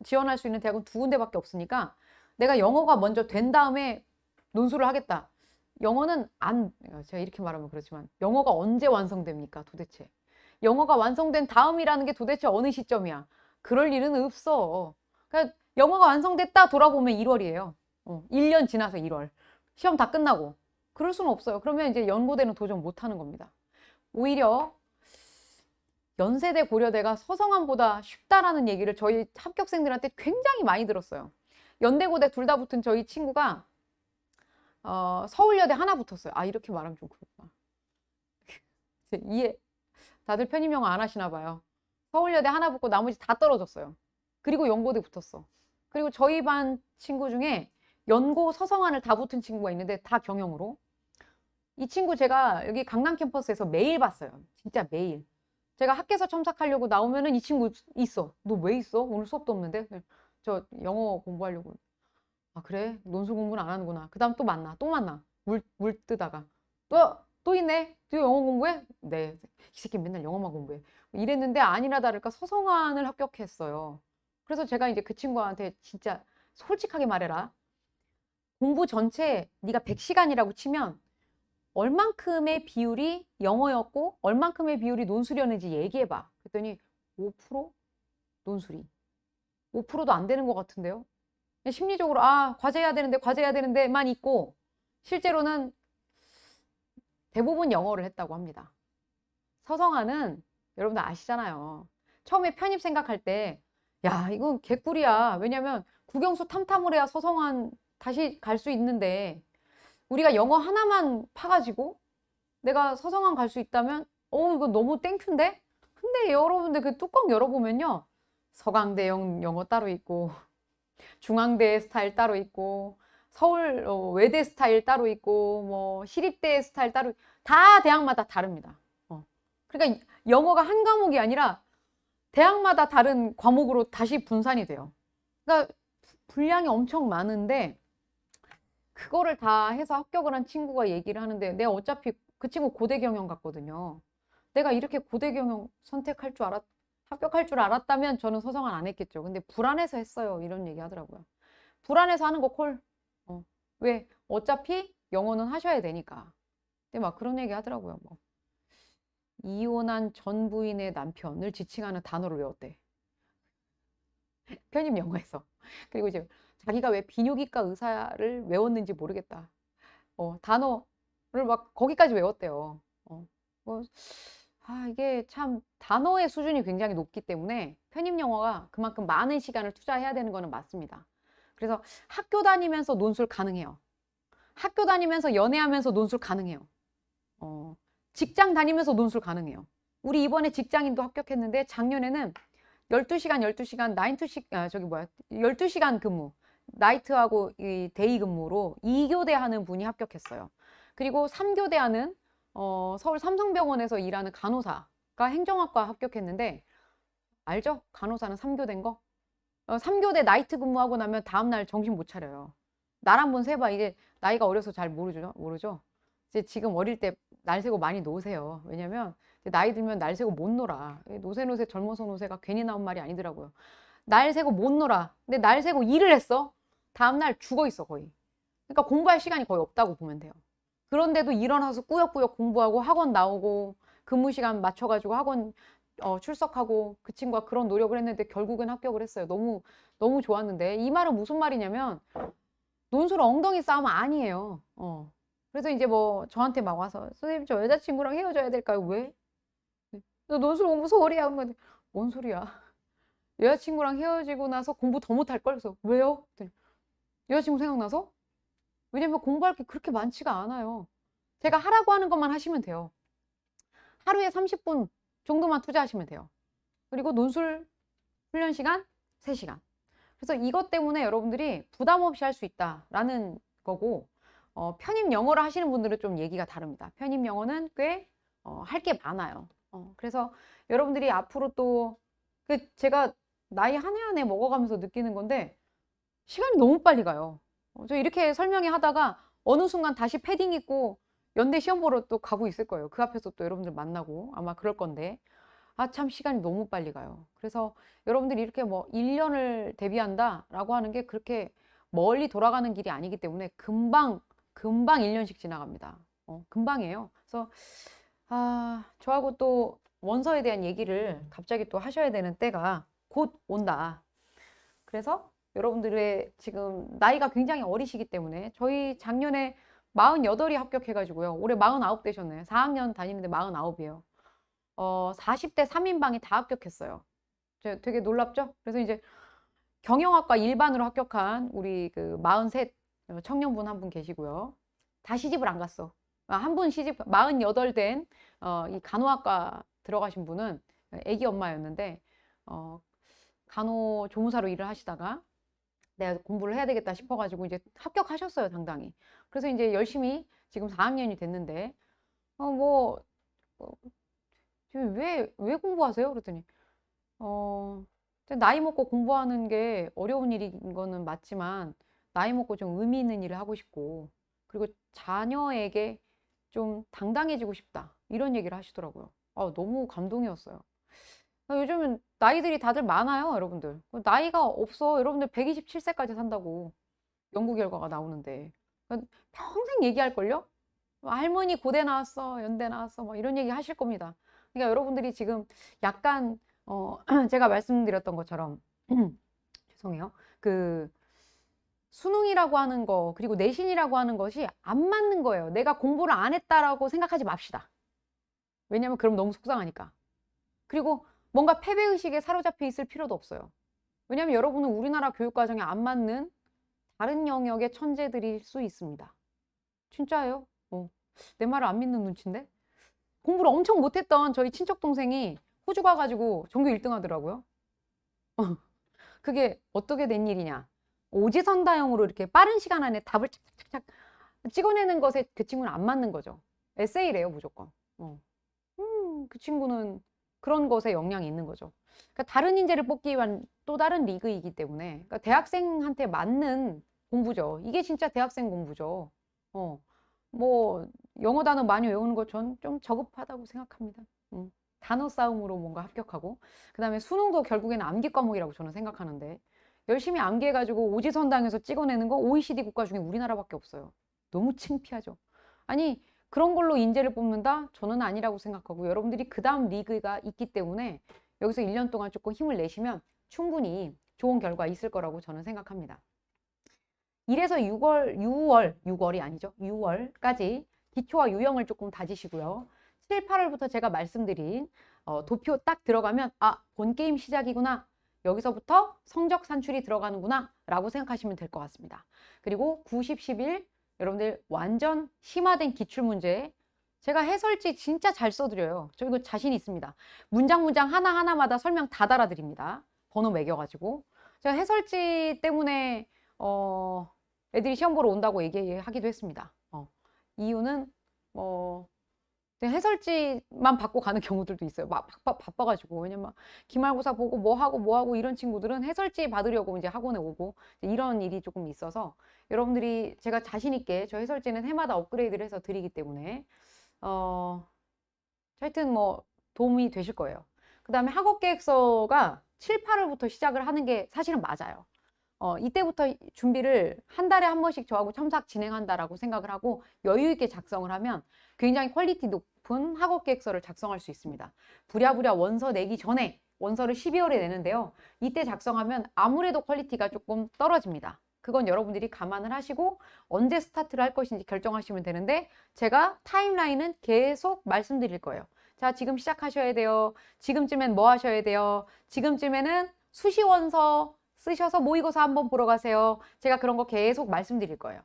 지원할 수 있는 대학은 2군데밖에 없으니까 내가 영어가 먼저 된 다음에 논술을 하겠다. 영어는 제가 이렇게 말하면 그렇지만 영어가 언제 완성됩니까 도대체? 영어가 완성된 다음이라는 게 도대체 어느 시점이야? 그럴 일은 없어. 그러니까 영어가 완성됐다 돌아보면 1월이에요. 1년 지나서 1월. 시험 다 끝나고. 그럴 수는 없어요. 그러면 이제 연고대는 도전 못 하는 겁니다. 오히려 연세대 고려대가 서성함보다 쉽다라는 얘기를 저희 합격생들한테 굉장히 많이 들었어요. 연대고대 둘 다 붙은 저희 친구가 서울여대 하나 붙었어요. 아, 이렇게 말하면 좀 그렇구나. 이해, 다들 편입 영어 안 하시나 봐요. 서울여대 하나 붙고 나머지 다 떨어졌어요. 그리고 연고대 붙었어. 그리고 저희 반 친구 중에 연고 서성한을 다 붙은 친구가 있는데 다 경영으로. 이 친구 제가 여기 강남 캠퍼스에서 매일 봤어요. 진짜 매일. 제가 학교에서 첨삭하려고 나오면은 이 친구 있어. 너 왜 있어? 오늘 수업도 없는데? 저 영어 공부하려고. 아, 그래? 논술 공부는 안 하는구나. 그 다음 또 만나. 또 만나. 물 뜨다가. 또 있네? 또 영어 공부해? 네. 이 새끼 맨날 영어만 공부해. 이랬는데 아니나 다를까 서성한을 합격했어요. 그래서 제가 이제 그 친구한테 진짜 솔직하게 말해라. 공부 전체 네가 100시간이라고 치면 얼만큼의 비율이 영어였고 얼만큼의 비율이 논술이었는지 얘기해봐. 그랬더니 5% 논술이. 5%도 안 되는 것 같은데요. 심리적으로 과제해야 되는데 과제해야 되는데만 있고 실제로는 대부분 영어를 했다고 합니다. 서성한은 여러분들 아시잖아요. 처음에 편입 생각할 때 야, 이건 개꿀이야. 왜냐면 국영수 탐탐을 해야 서성한 다시 갈 수 있는데 우리가 영어 하나만 파가지고 내가 서성한 갈 수 있다면 이거 너무 땡큐인데? 근데 여러분들 그 뚜껑 열어보면요. 서강대형 영어 따로 있고 중앙대 스타일 따로 있고 서울 외대 스타일 따로 있고 뭐 시립대 스타일 따로 다 대학마다 다릅니다. 그러니까 영어가 한 과목이 아니라 대학마다 다른 과목으로 다시 분산이 돼요. 그러니까 분량이 엄청 많은데 그거를 다 해서 합격을 한 친구가 얘기를 하는데 내가 어차피 그 친구 고대 경영 갔거든요. 내가 이렇게 고대 경영 선택할 줄 합격할 줄 알았다면 저는 서성한 안 했겠죠. 근데 불안해서 했어요. 이런 얘기 하더라고요. 불안해서 하는 거 콜. 왜? 어차피 영어는 하셔야 되니까. 근데 막 그런 얘기 하더라고요. 뭐. 이혼한 전 부인의 남편을 지칭하는 단어를 외웠대. 편입 영어에서. 그리고 이제 자기가 왜 비뇨기과 의사를 외웠는지 모르겠다. 단어를 막 거기까지 외웠대요. 뭐, 이게 참 단어의 수준이 굉장히 높기 때문에 편입 영어가 그만큼 많은 시간을 투자해야 되는 거는 맞습니다. 그래서 학교 다니면서 논술 가능해요. 학교 다니면서 연애하면서 논술 가능해요. 직장 다니면서 논술 가능해요. 우리 이번에 직장인도 합격했는데 작년에는 12시간 12시간 12시간 근무 나이트하고 이 데이 근무로 2교대 하는 분이 합격했어요. 그리고 3교대 하는 서울 삼성병원에서 일하는 간호사가 행정학과 합격했는데 알죠? 간호사는 3교대인 거? 3교대 나이트 근무하고 나면 다음날 정신 못 차려요. 날 한번 세봐. 이제 나이가 어려서 잘 모르죠? 이제 지금 어릴 때 날 새고 많이 노세요. 왜냐면 나이 들면 날 새고 못 놀아. 노세 젊어서 노세가 괜히 나온 말이 아니더라고요. 날 새고 못 놀아. 근데 날 새고 일을 했어. 다음날 죽어 있어 거의. 그러니까 공부할 시간이 거의 없다고 보면 돼요. 그런데도 일어나서 꾸역꾸역 공부하고 학원 나오고 근무 시간 맞춰가지고 학원 출석하고 그 친구가 그런 노력을 했는데 결국엔 합격을 했어요. 너무 너무 좋았는데 이 말은 무슨 말이냐면 논술 엉덩이 싸움 아니에요. 그래서 이제 뭐 저한테 막 와서 선생님 저 여자친구랑 헤어져야 될까요? 왜? 너 논술 공부 소홀히 한 건데 뭔 소리야? 여자친구랑 헤어지고 나서 공부 더 못할 걸? 그래서 왜요? 여자친구 생각나서? 왜냐면 공부할 게 그렇게 많지가 않아요. 제가 하라고 하는 것만 하시면 돼요. 하루에 30분 정도만 투자하시면 돼요. 그리고 논술 훈련 시간 3시간. 그래서 이것 때문에 여러분들이 부담 없이 할 수 있다라는 거고 편입 영어를 하시는 분들은 좀 얘기가 다릅니다. 편입 영어는 꽤 할 게 많아요. 그래서 여러분들이 앞으로 또 제가 나이 한 해 한 해 먹어가면서 느끼는 건데 시간이 너무 빨리 가요. 저 이렇게 설명회 하다가 어느 순간 다시 패딩 입고 연대 시험 보러 또 가고 있을 거예요. 그 앞에서 또 여러분들 만나고 아마 그럴 건데 참 시간이 너무 빨리 가요. 그래서 여러분들이 이렇게 뭐 1년을 대비한다라고 하는 게 그렇게 멀리 돌아가는 길이 아니기 때문에 금방 1년씩 지나갑니다. 금방이에요. 그래서 저하고 또 원서에 대한 얘기를 갑자기 또 하셔야 되는 때가 곧 온다. 그래서 여러분들의 지금 나이가 굉장히 어리시기 때문에 저희 작년에 48이 합격해가지고요. 올해 49 되셨네. 4학년 다니는데 49이에요. 40대 3인방이 다 합격했어요. 되게 놀랍죠? 그래서 이제 경영학과 일반으로 합격한 우리 그 43 청년분 한 분 계시고요. 다 시집을 안 갔어. 한 분 시집, 48 된, 이 간호학과 들어가신 분은 애기 엄마였는데, 간호조무사로 일을 하시다가 내가 공부를 해야 되겠다 싶어가지고 이제 합격하셨어요, 당당히. 그래서 이제 열심히 지금 4학년이 됐는데, 뭐, 지금 왜 공부하세요? 그랬더니, 어, 나이 먹고 공부하는 게 어려운 일인 거는 맞지만, 나이 먹고 좀 의미 있는 일을 하고 싶고, 그리고 자녀에게 좀 당당해지고 싶다. 이런 얘기를 하시더라고요. 너무 감동이었어요. 요즘은 나이들이 다들 많아요, 여러분들. 나이가 없어. 여러분들 127세까지 산다고 연구 결과가 나오는데. 평생 얘기할걸요? 할머니 고대 나왔어, 연대 나왔어, 뭐 이런 얘기 하실 겁니다. 그러니까 여러분들이 지금 약간, 제가 말씀드렸던 것처럼, 죄송해요. 그, 수능이라고 하는 거, 그리고 내신이라고 하는 것이 안 맞는 거예요. 내가 공부를 안 했다라고 생각하지 맙시다. 왜냐면 그럼 너무 속상하니까. 그리고 뭔가 패배의식에 사로잡혀 있을 필요도 없어요. 왜냐면 여러분은 우리나라 교육과정에 안 맞는 다른 영역의 천재들일 수 있습니다. 진짜예요. 내 말을 안 믿는 눈치인데? 공부를 엄청 못했던 저희 친척 동생이 호주 가가지고 전교 1등 하더라고요. 그게 어떻게 된 일이냐. 오지선다형으로 이렇게 빠른 시간 안에 답을 착착착 찍어내는 것에 그 친구는 안 맞는 거죠. 에세이래요, 무조건. 그 친구는 그런 것에 영향이 있는 거죠. 그러니까 다른 인재를 뽑기 위한 또 다른 리그이기 때문에 그러니까 대학생한테 맞는 공부죠. 이게 진짜 대학생 공부죠. 뭐 영어 단어 많이 외우는 것 전 좀 저급하다고 생각합니다. 단어 싸움으로 뭔가 합격하고 그다음에 수능도 결국에는 암기 과목이라고 저는 생각하는데 열심히 암기해가지고 오지선당에서 찍어내는 거 OECD 국가 중에 우리나라밖에 없어요. 너무 창피하죠. 아니 그런 걸로 인재를 뽑는다? 저는 아니라고 생각하고 여러분들이 그 다음 리그가 있기 때문에 여기서 1년 동안 조금 힘을 내시면 충분히 좋은 결과 있을 거라고 저는 생각합니다. 1에서 6월이 아니죠. 6월까지 기초와 유형을 조금 다지시고요. 7, 8월부터 제가 말씀드린 도표 딱 들어가면 본게임 시작이구나. 여기서부터 성적 산출이 들어가는구나 라고 생각하시면 될 것 같습니다. 그리고 9, 10, 11 여러분들 완전 심화된 기출문제 제가 해설지 진짜 잘 써드려요. 저 이거 자신 있습니다. 문장 하나하나마다 설명 다 달아드립니다. 번호 매겨가지고. 제가 해설지 때문에 애들이 시험 보러 온다고 얘기하기도 했습니다. 이유는 해설지만 받고 가는 경우들도 있어요. 막 바빠가지고. 왜냐면 기말고사 보고 뭐 하고 이런 친구들은 해설지 받으려고 이제 학원에 오고 이런 일이 조금 있어서 여러분들이 제가 자신 있게 저 해설지는 해마다 업그레이드를 해서 드리기 때문에 하여튼 뭐 도움이 되실 거예요. 그 다음에 학업 계획서가 7, 8월부터 시작을 하는 게 사실은 맞아요. 이때부터 준비를 한 달에 한 번씩 저하고 첨삭 진행한다라고 생각을 하고 여유 있게 작성을 하면 굉장히 퀄리티 높은 학업 계획서를 작성할 수 있습니다. 부랴부랴 원서 내기 전에 원서를 12월에 내는데요. 이때 작성하면 아무래도 퀄리티가 조금 떨어집니다. 그건 여러분들이 감안을 하시고 언제 스타트를 할 것인지 결정하시면 되는데 제가 타임라인은 계속 말씀드릴 거예요. 자, 지금 시작하셔야 돼요. 지금쯤엔 뭐 하셔야 돼요. 지금쯤에는 수시 원서 쓰셔서 모의고사 한번 보러 가세요. 제가 그런 거 계속 말씀드릴 거예요.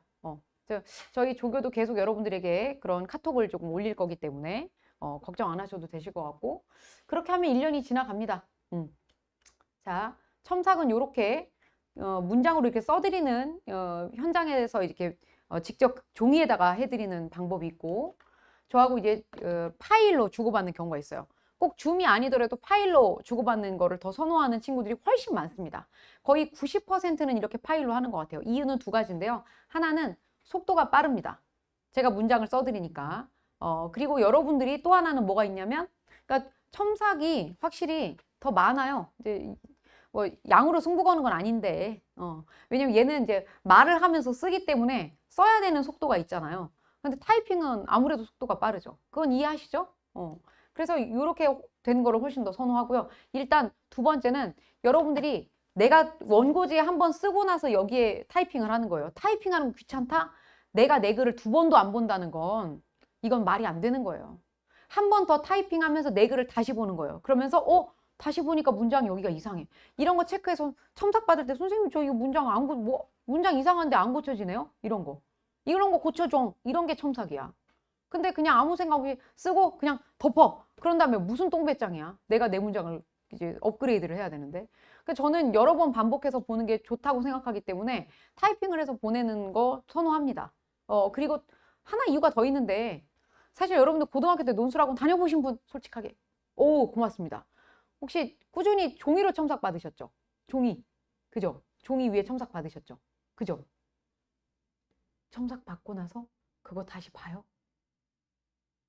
저희 조교도 계속 여러분들에게 그런 카톡을 조금 올릴 거기 때문에 걱정 안 하셔도 되실 것 같고 그렇게 하면 1년이 지나갑니다. 자, 첨삭은 이렇게 문장으로 이렇게 써드리는 현장에서 이렇게 직접 종이에다가 해드리는 방법이 있고 저하고 이제 파일로 주고받는 경우가 있어요. 꼭 줌이 아니더라도 파일로 주고받는 거를 더 선호하는 친구들이 훨씬 많습니다. 거의 90%는 이렇게 파일로 하는 것 같아요. 이유는 두 가지인데요. 하나는 속도가 빠릅니다. 제가 문장을 써드리니까. 그리고 여러분들이 또 하나는 뭐가 있냐면, 그러니까 첨삭이 확실히 더 많아요. 이제 뭐 양으로 승부 거는 건 아닌데, 왜냐면 얘는 이제 말을 하면서 쓰기 때문에 써야 되는 속도가 있잖아요. 근데 타이핑은 아무래도 속도가 빠르죠. 그건 이해하시죠? 그래서 이렇게 된 거를 훨씬 더 선호하고요. 일단 두 번째는 여러분들이 내가 원고지에 한번 쓰고 나서 여기에 타이핑을 하는 거예요. 타이핑하는 거 귀찮다? 내가 내 글을 2번도 안 본다는 건 이건 말이 안 되는 거예요. 한 번 더 타이핑하면서 내 글을 다시 보는 거예요. 그러면서 다시 보니까 문장이 여기가 이상해. 이런 거 체크해서 첨삭 받을 때 선생님 저 이거 문장 이상한데 안 고쳐지네요? 이런 거 고쳐줘. 이런 게 첨삭이야. 근데 그냥 아무 생각 없이 쓰고 그냥 덮어. 그런 다음에 무슨 똥배짱이야. 내가 내 문장을 이제 업그레이드를 해야 되는데. 그래서 저는 여러 번 반복해서 보는 게 좋다고 생각하기 때문에 타이핑을 해서 보내는 거 선호합니다. 그리고 하나 이유가 더 있는데 사실 여러분들 고등학교 때 논술학원 다녀보신 분 솔직하게 고맙습니다. 혹시 꾸준히 종이로 첨삭 받으셨죠? 종이. 그죠? 종이 위에 첨삭 받으셨죠? 그죠? 첨삭 받고 나서 그거 다시 봐요?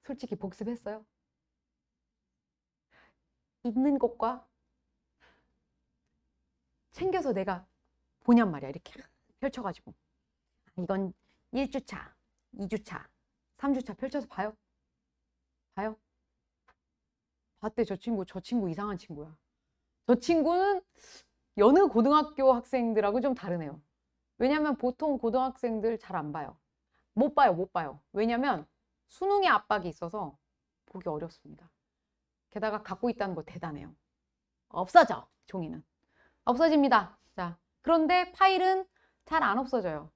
솔직히 복습했어요? 있는 것과 챙겨서 내가 보냔 말이야. 이렇게 펼쳐가지고. 이건 1주차, 2주차, 3주차 펼쳐서 봐요. 봐요. 봤대 저 친구 이상한 친구야. 저 친구는 여느 고등학교 학생들하고 좀 다르네요. 왜냐면 보통 고등학생들 잘 안 봐요. 못 봐요. 왜냐면 수능의 압박이 있어서 보기 어렵습니다. 게다가 갖고 있다는 거 대단해요. 없어져, 종이는. 없어집니다. 자, 그런데 파일은 잘 안 없어져요.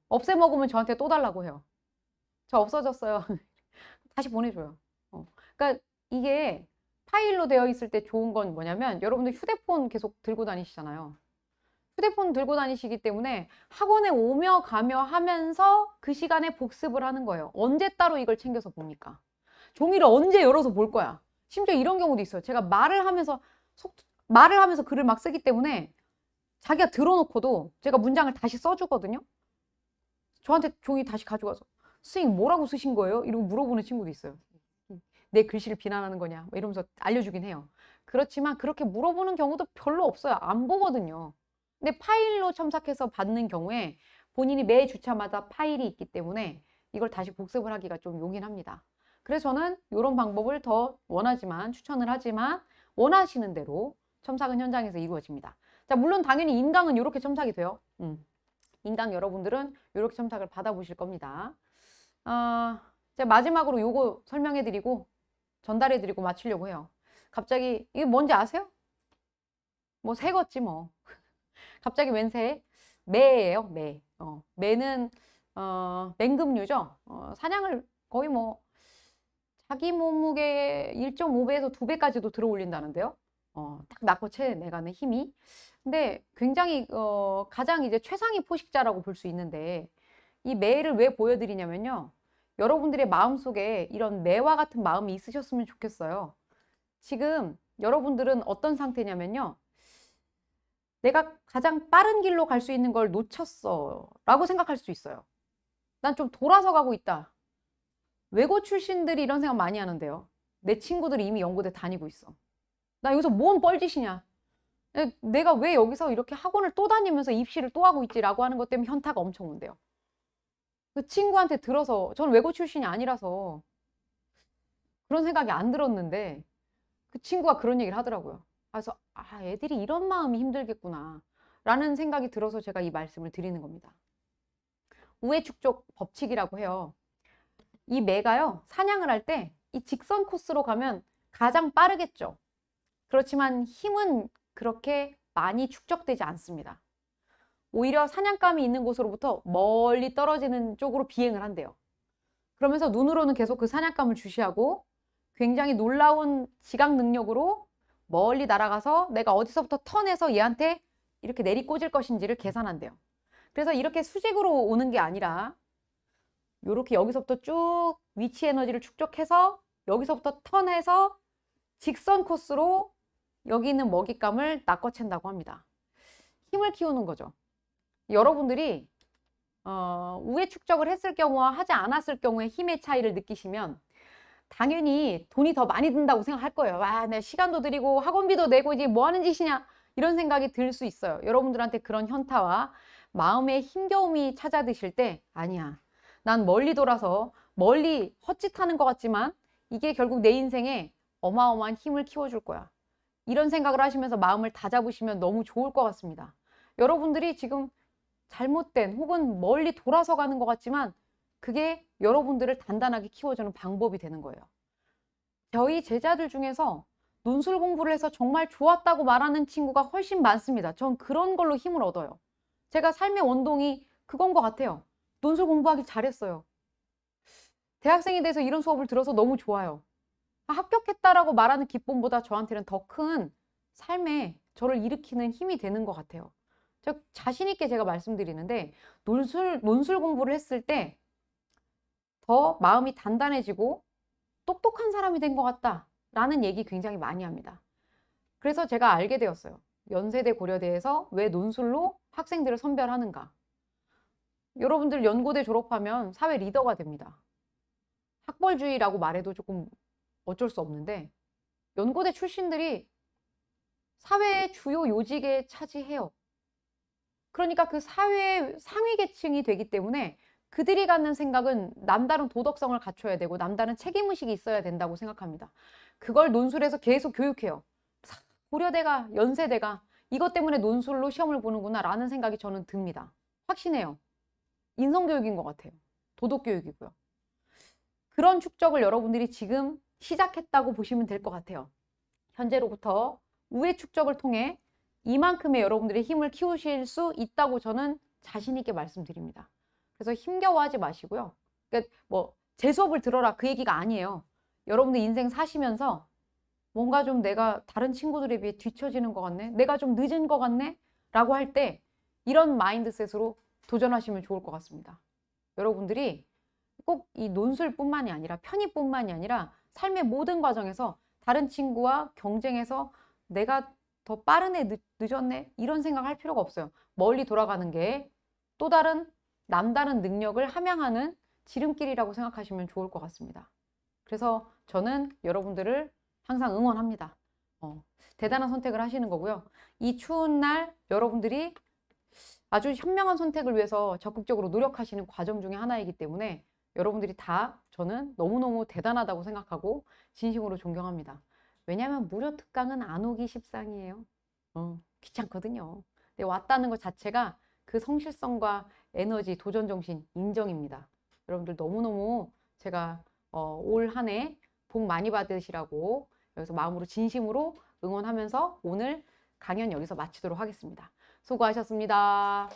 없애먹으면 저한테 또 달라고 해요. 저 없어졌어요. 다시 보내줘요. 그러니까 이게 파일로 되어 있을 때 좋은 건 뭐냐면 여러분들 휴대폰 계속 들고 다니시잖아요. 휴대폰 들고 다니시기 때문에 학원에 오며 가며 하면서 그 시간에 복습을 하는 거예요. 언제 따로 이걸 챙겨서 봅니까? 종이를 언제 열어서 볼 거야? 심지어 이런 경우도 있어요. 제가 말을 하면서 글을 막 쓰기 때문에 자기가 들어놓고도 제가 문장을 다시 써주거든요. 저한테 종이 다시 가져가서 선생님 뭐라고 쓰신 거예요? 이러고 물어보는 친구도 있어요. 내 글씨를 비난하는 거냐 이러면서 알려주긴 해요. 그렇지만 그렇게 물어보는 경우도 별로 없어요. 안 보거든요. 근데 파일로 첨삭해서 받는 경우에 본인이 매 주차마다 파일이 있기 때문에 이걸 다시 복습을 하기가 좀 용이합니다. 그래서 저는 이런 방법을 더 추천을 하지만 원하시는 대로 첨삭은 현장에서 이루어집니다. 자, 물론 당연히 인강은 이렇게 첨삭이 돼요. 인강 여러분들은 이렇게 첨삭을 받아보실 겁니다. 제가 마지막으로 요거 설명해드리고 전달해드리고 마치려고 해요. 갑자기 이게 뭔지 아세요? 뭐 새거지 뭐. 갑자기 웬 새? 매예요, 매. 매는 맹금류죠. 사냥을 거의 뭐 자기 몸무게 1.5배에서 2배까지도 들어 올린다는데요. 딱 낳고 채내가는 힘이. 근데 굉장히 가장 이제 최상위 포식자라고 볼 수 있는데 이 매를 왜 보여드리냐면요. 여러분들의 마음속에 이런 매와 같은 마음이 있으셨으면 좋겠어요. 지금 여러분들은 어떤 상태냐면요. 내가 가장 빠른 길로 갈 수 있는 걸 놓쳤어 라고 생각할 수 있어요. 난 좀 돌아서 가고 있다. 외고 출신들이 이런 생각 많이 하는데요. 내 친구들이 이미 연고대 다니고 있어. 나 여기서 뭔 뻘짓이냐. 내가 왜 여기서 이렇게 학원을 또 다니면서 입시를 또 하고 있지라고 하는 것 때문에 현타가 엄청 온대요. 그 친구한테 들어서 저는 외고 출신이 아니라서 그런 생각이 안 들었는데 그 친구가 그런 얘기를 하더라고요. 그래서 애들이 이런 마음이 힘들겠구나 라는 생각이 들어서 제가 이 말씀을 드리는 겁니다. 우회축적 법칙이라고 해요. 이 매가요 사냥을 할 때 이 직선 코스로 가면 가장 빠르겠죠. 그렇지만 힘은 그렇게 많이 축적되지 않습니다. 오히려 사냥감이 있는 곳으로부터 멀리 떨어지는 쪽으로 비행을 한대요. 그러면서 눈으로는 계속 그 사냥감을 주시하고 굉장히 놀라운 지각 능력으로 멀리 날아가서 내가 어디서부터 턴해서 얘한테 이렇게 내리꽂을 것인지를 계산한대요. 그래서 이렇게 수직으로 오는 게 아니라 이렇게 여기서부터 쭉 위치 에너지를 축적해서 여기서부터 턴해서 직선 코스로 여기 있는 먹잇감을 낚아챈다고 합니다. 힘을 키우는 거죠. 여러분들이 우회 축적을 했을 경우와 하지 않았을 경우에 힘의 차이를 느끼시면 당연히 돈이 더 많이 든다고 생각할 거예요. 내 시간도 들이고 학원비도 내고 이제 뭐 하는 짓이냐 이런 생각이 들 수 있어요. 여러분들한테 그런 현타와 마음의 힘겨움이 찾아드실 때 아니야. 난 멀리 돌아서 멀리 헛짓하는 것 같지만 이게 결국 내 인생에 어마어마한 힘을 키워줄 거야. 이런 생각을 하시면서 마음을 다잡으시면 너무 좋을 것 같습니다. 여러분들이 지금 잘못된 혹은 멀리 돌아서 가는 것 같지만 그게 여러분들을 단단하게 키워주는 방법이 되는 거예요. 저희 제자들 중에서 논술 공부를 해서 정말 좋았다고 말하는 친구가 훨씬 많습니다. 전 그런 걸로 힘을 얻어요. 제가 삶의 원동이 그건 것 같아요. 논술 공부하기 잘했어요. 대학생이 돼서 이런 수업을 들어서 너무 좋아요. 합격했다라고 말하는 기쁨보다 저한테는 더 큰 삶에 저를 일으키는 힘이 되는 것 같아요. 저 자신 있게 제가 말씀드리는데 논술 공부를 했을 때 더 마음이 단단해지고 똑똑한 사람이 된 것 같다라는 얘기 굉장히 많이 합니다. 그래서 제가 알게 되었어요. 연세대 고려대에서 왜 논술로 학생들을 선별하는가. 여러분들 연고대 졸업하면 사회 리더가 됩니다. 학벌주의라고 말해도 조금 어쩔 수 없는데 연고대 출신들이 사회의 주요 요직에 차지해요. 그러니까 그 사회의 상위 계층이 되기 때문에 그들이 갖는 생각은 남다른 도덕성을 갖춰야 되고 남다른 책임의식이 있어야 된다고 생각합니다. 그걸 논술에서 계속 교육해요. 고려대가, 연세대가 이것 때문에 논술로 시험을 보는구나 라는 생각이 저는 듭니다. 확신해요. 인성교육인 것 같아요. 도덕교육이고요. 그런 축적을 여러분들이 지금 시작했다고 보시면 될 것 같아요. 현재로부터 우회 축적을 통해 이만큼의 여러분들의 힘을 키우실 수 있다고 저는 자신 있게 말씀드립니다. 그래서 힘겨워하지 마시고요. 그러니까 뭐 제 수업을 들어라 그 얘기가 아니에요. 여러분들 인생 사시면서 뭔가 좀 내가 다른 친구들에 비해 뒤처지는 것 같네? 내가 좀 늦은 것 같네? 라고 할 때 이런 마인드셋으로 도전하시면 좋을 것 같습니다. 여러분들이 꼭 이 논술뿐만이 아니라 편의뿐만이 아니라 삶의 모든 과정에서 다른 친구와 경쟁해서 내가 더 빠르네, 늦었네 이런 생각할 필요가 없어요. 멀리 돌아가는 게 또 다른 남다른 능력을 함양하는 지름길이라고 생각하시면 좋을 것 같습니다. 그래서 저는 여러분들을 항상 응원합니다. 대단한 선택을 하시는 거고요. 이 추운 날 여러분들이 아주 현명한 선택을 위해서 적극적으로 노력하시는 과정 중에 하나이기 때문에 여러분들이 다 저는 너무너무 대단하다고 생각하고 진심으로 존경합니다. 왜냐하면 무료 특강은 안 오기 십상이에요. 귀찮거든요. 근데 왔다는 것 자체가 그 성실성과 에너지, 도전정신 인정입니다. 여러분들 너무너무 제가 올 한 해 복 많이 받으시라고 여기서 마음으로 진심으로 응원하면서 오늘 강연 여기서 마치도록 하겠습니다. 수고하셨습니다.